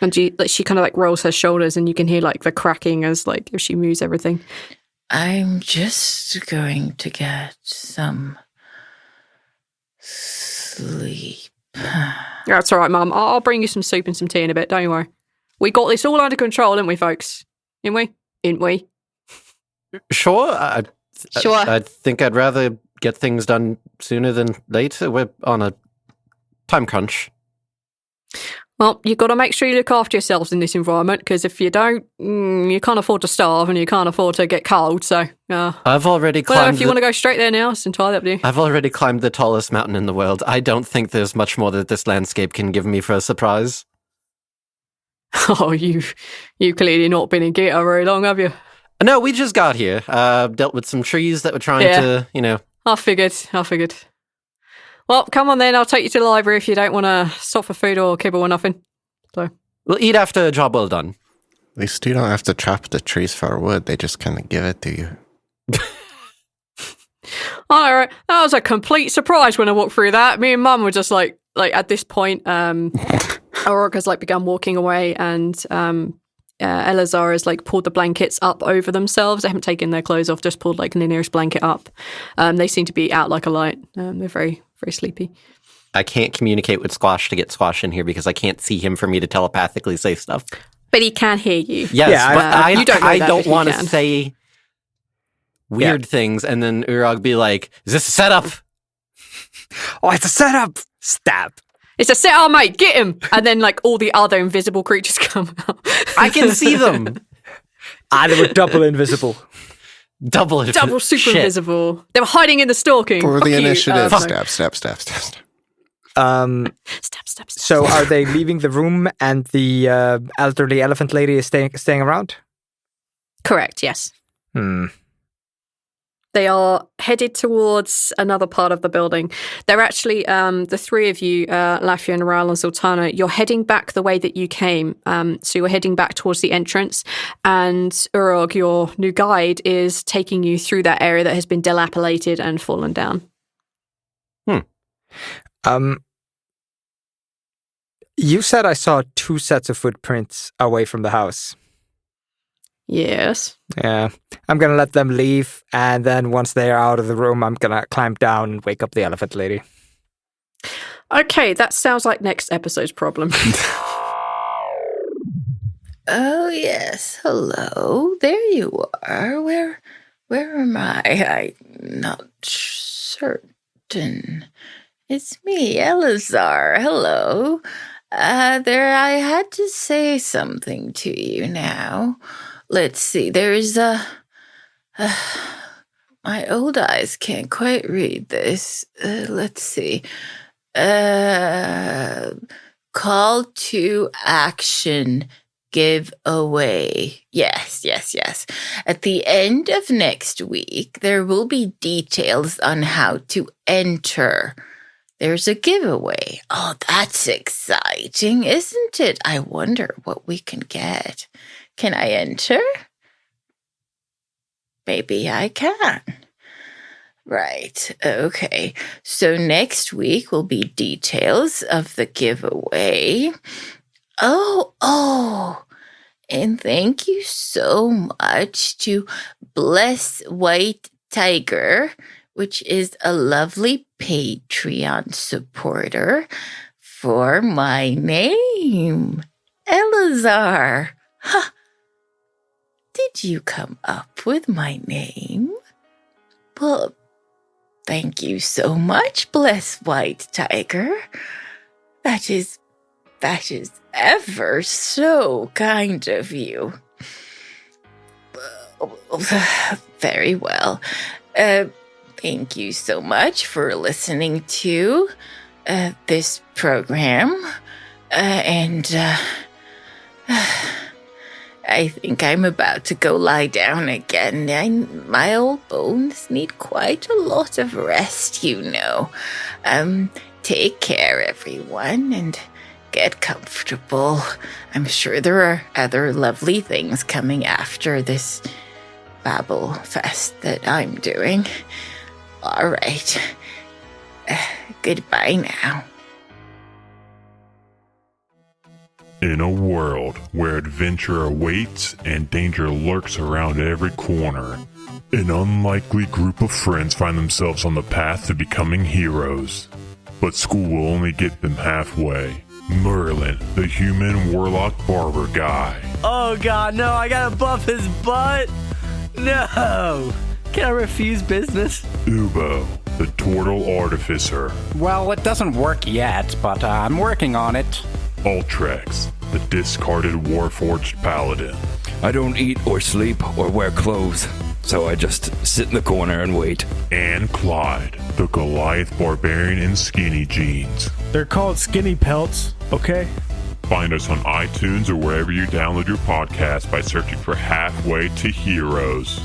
[SPEAKER 2] And she kind of like rolls her shoulders, and you can hear like the cracking as like if she moves everything.
[SPEAKER 7] I'm just going to get some sleep.
[SPEAKER 2] That's all right, Mum. I'll bring you some soup and some tea in a bit. Don't you worry. We got this all under control, didn't we, folks? Didn't we? Didn't we?
[SPEAKER 3] Sure.
[SPEAKER 6] Sure.
[SPEAKER 3] I think I'd rather get things done sooner than later. We're on a time crunch.
[SPEAKER 2] Well, you've got to make sure you look after yourselves in this environment, because if you don't, you can't afford to starve and you can't afford to get cold. So,
[SPEAKER 3] I've already climbed.
[SPEAKER 2] well, if you want to go straight there now, it's entirely up to you.
[SPEAKER 3] I've already climbed the tallest mountain in the world. I don't think there's much more that this landscape can give me for a surprise.
[SPEAKER 2] Oh, you've clearly not been in Gita very long, have you?
[SPEAKER 3] No, we just got here. Dealt with some trees that were trying to,
[SPEAKER 2] I figured. Well, come on then. I'll take you to the library if you don't want to stop for food or kibble or nothing. So
[SPEAKER 3] we'll eat after a job well done.
[SPEAKER 5] At least you don't have to chop the trees for wood. They just kind of give it to you.
[SPEAKER 2] All right. That was a complete surprise when I walked through that. Me and Mum were just like at this point, Aurora has like begun walking away, and Eleazar has like pulled the blankets up over themselves. They haven't taken their clothes off, just pulled like the nearest blanket up. They seem to be out like a light. They're very, very sleepy.
[SPEAKER 3] I can't communicate with Squash to get Squash in here because I can't see him for me to telepathically say stuff.
[SPEAKER 2] But he can hear you.
[SPEAKER 3] Yes, but
[SPEAKER 2] you don't know
[SPEAKER 3] I
[SPEAKER 2] that,
[SPEAKER 3] don't
[SPEAKER 2] but
[SPEAKER 3] want
[SPEAKER 2] he
[SPEAKER 3] to
[SPEAKER 2] can.
[SPEAKER 3] say weird things and then Urag be like, is this a setup?
[SPEAKER 4] Oh, it's a setup! Stab.
[SPEAKER 2] It's a set, oh mate, get him! And then like all the other invisible creatures come out.
[SPEAKER 3] I can see them.
[SPEAKER 4] They were double invisible.
[SPEAKER 3] Double
[SPEAKER 2] super
[SPEAKER 3] shit.
[SPEAKER 2] invisible. They were hiding in the stalking.
[SPEAKER 5] For
[SPEAKER 2] Fuck
[SPEAKER 5] the
[SPEAKER 2] you.
[SPEAKER 5] initiative.
[SPEAKER 2] No.
[SPEAKER 5] Stab.
[SPEAKER 2] Stab.
[SPEAKER 4] So are they leaving the room and the elderly elephant lady is staying around?
[SPEAKER 2] Correct, yes. They are headed towards another part of the building. They're actually, the three of you, Lafia, Rhal, and Zaltanna, you're heading back the way that you came. So you're heading back towards the entrance. And Urog, your new guide, is taking you through that area that has been dilapidated and fallen down.
[SPEAKER 4] You said I saw 2 sets of footprints away from the house.
[SPEAKER 2] Yes.
[SPEAKER 4] Yeah. I'm going to let them leave, and then once they are out of the room, I'm going to climb down and wake up the elephant lady.
[SPEAKER 2] Okay, that sounds like next episode's problem.
[SPEAKER 7] Oh, yes. Hello. There you are. Where am I? I'm not certain. It's me, Eleazar. Hello. I had to say something to you now. Let's see. There's my old eyes can't quite read this. Let's see. Call to action giveaway. Yes. At the end of next week, there will be details on how to enter. There's a giveaway. Oh, that's exciting, isn't it? I wonder what we can get. Can I enter? Maybe I can. Right, okay. So next week will be details of the giveaway. Oh, and thank you so much to Bless White Tiger, which is a lovely Patreon supporter, for my name, Eleazar. Ha! Did you come up with my name? Well, thank you so much, Bless White Tiger. That is ever so kind of you. Very well. Thank you so much for listening to this program. I think I'm about to go lie down again. My old bones need quite a lot of rest, you know. Take care, everyone, and get comfortable. I'm sure there are other lovely things coming after this Babble Fest that I'm doing. All right. Goodbye now.
[SPEAKER 8] In a world where adventure awaits and danger lurks around every corner, an unlikely group of friends find themselves on the path to becoming heroes. But school will only get them halfway. Merlin, the human warlock barber guy.
[SPEAKER 9] Oh god, no, I gotta buff his butt! No! Can I refuse business?
[SPEAKER 8] Ubo, the turtle artificer.
[SPEAKER 10] Well, it doesn't work yet, but I'm working on it.
[SPEAKER 8] Ultrex, the discarded warforged paladin.
[SPEAKER 11] I don't eat or sleep or wear clothes, so I just sit in the corner and wait.
[SPEAKER 8] And Clyde, the Goliath barbarian in skinny jeans.
[SPEAKER 12] They're called skinny pelts, okay?
[SPEAKER 8] Find us on iTunes or wherever you download your podcast by searching for Halfway to Heroes.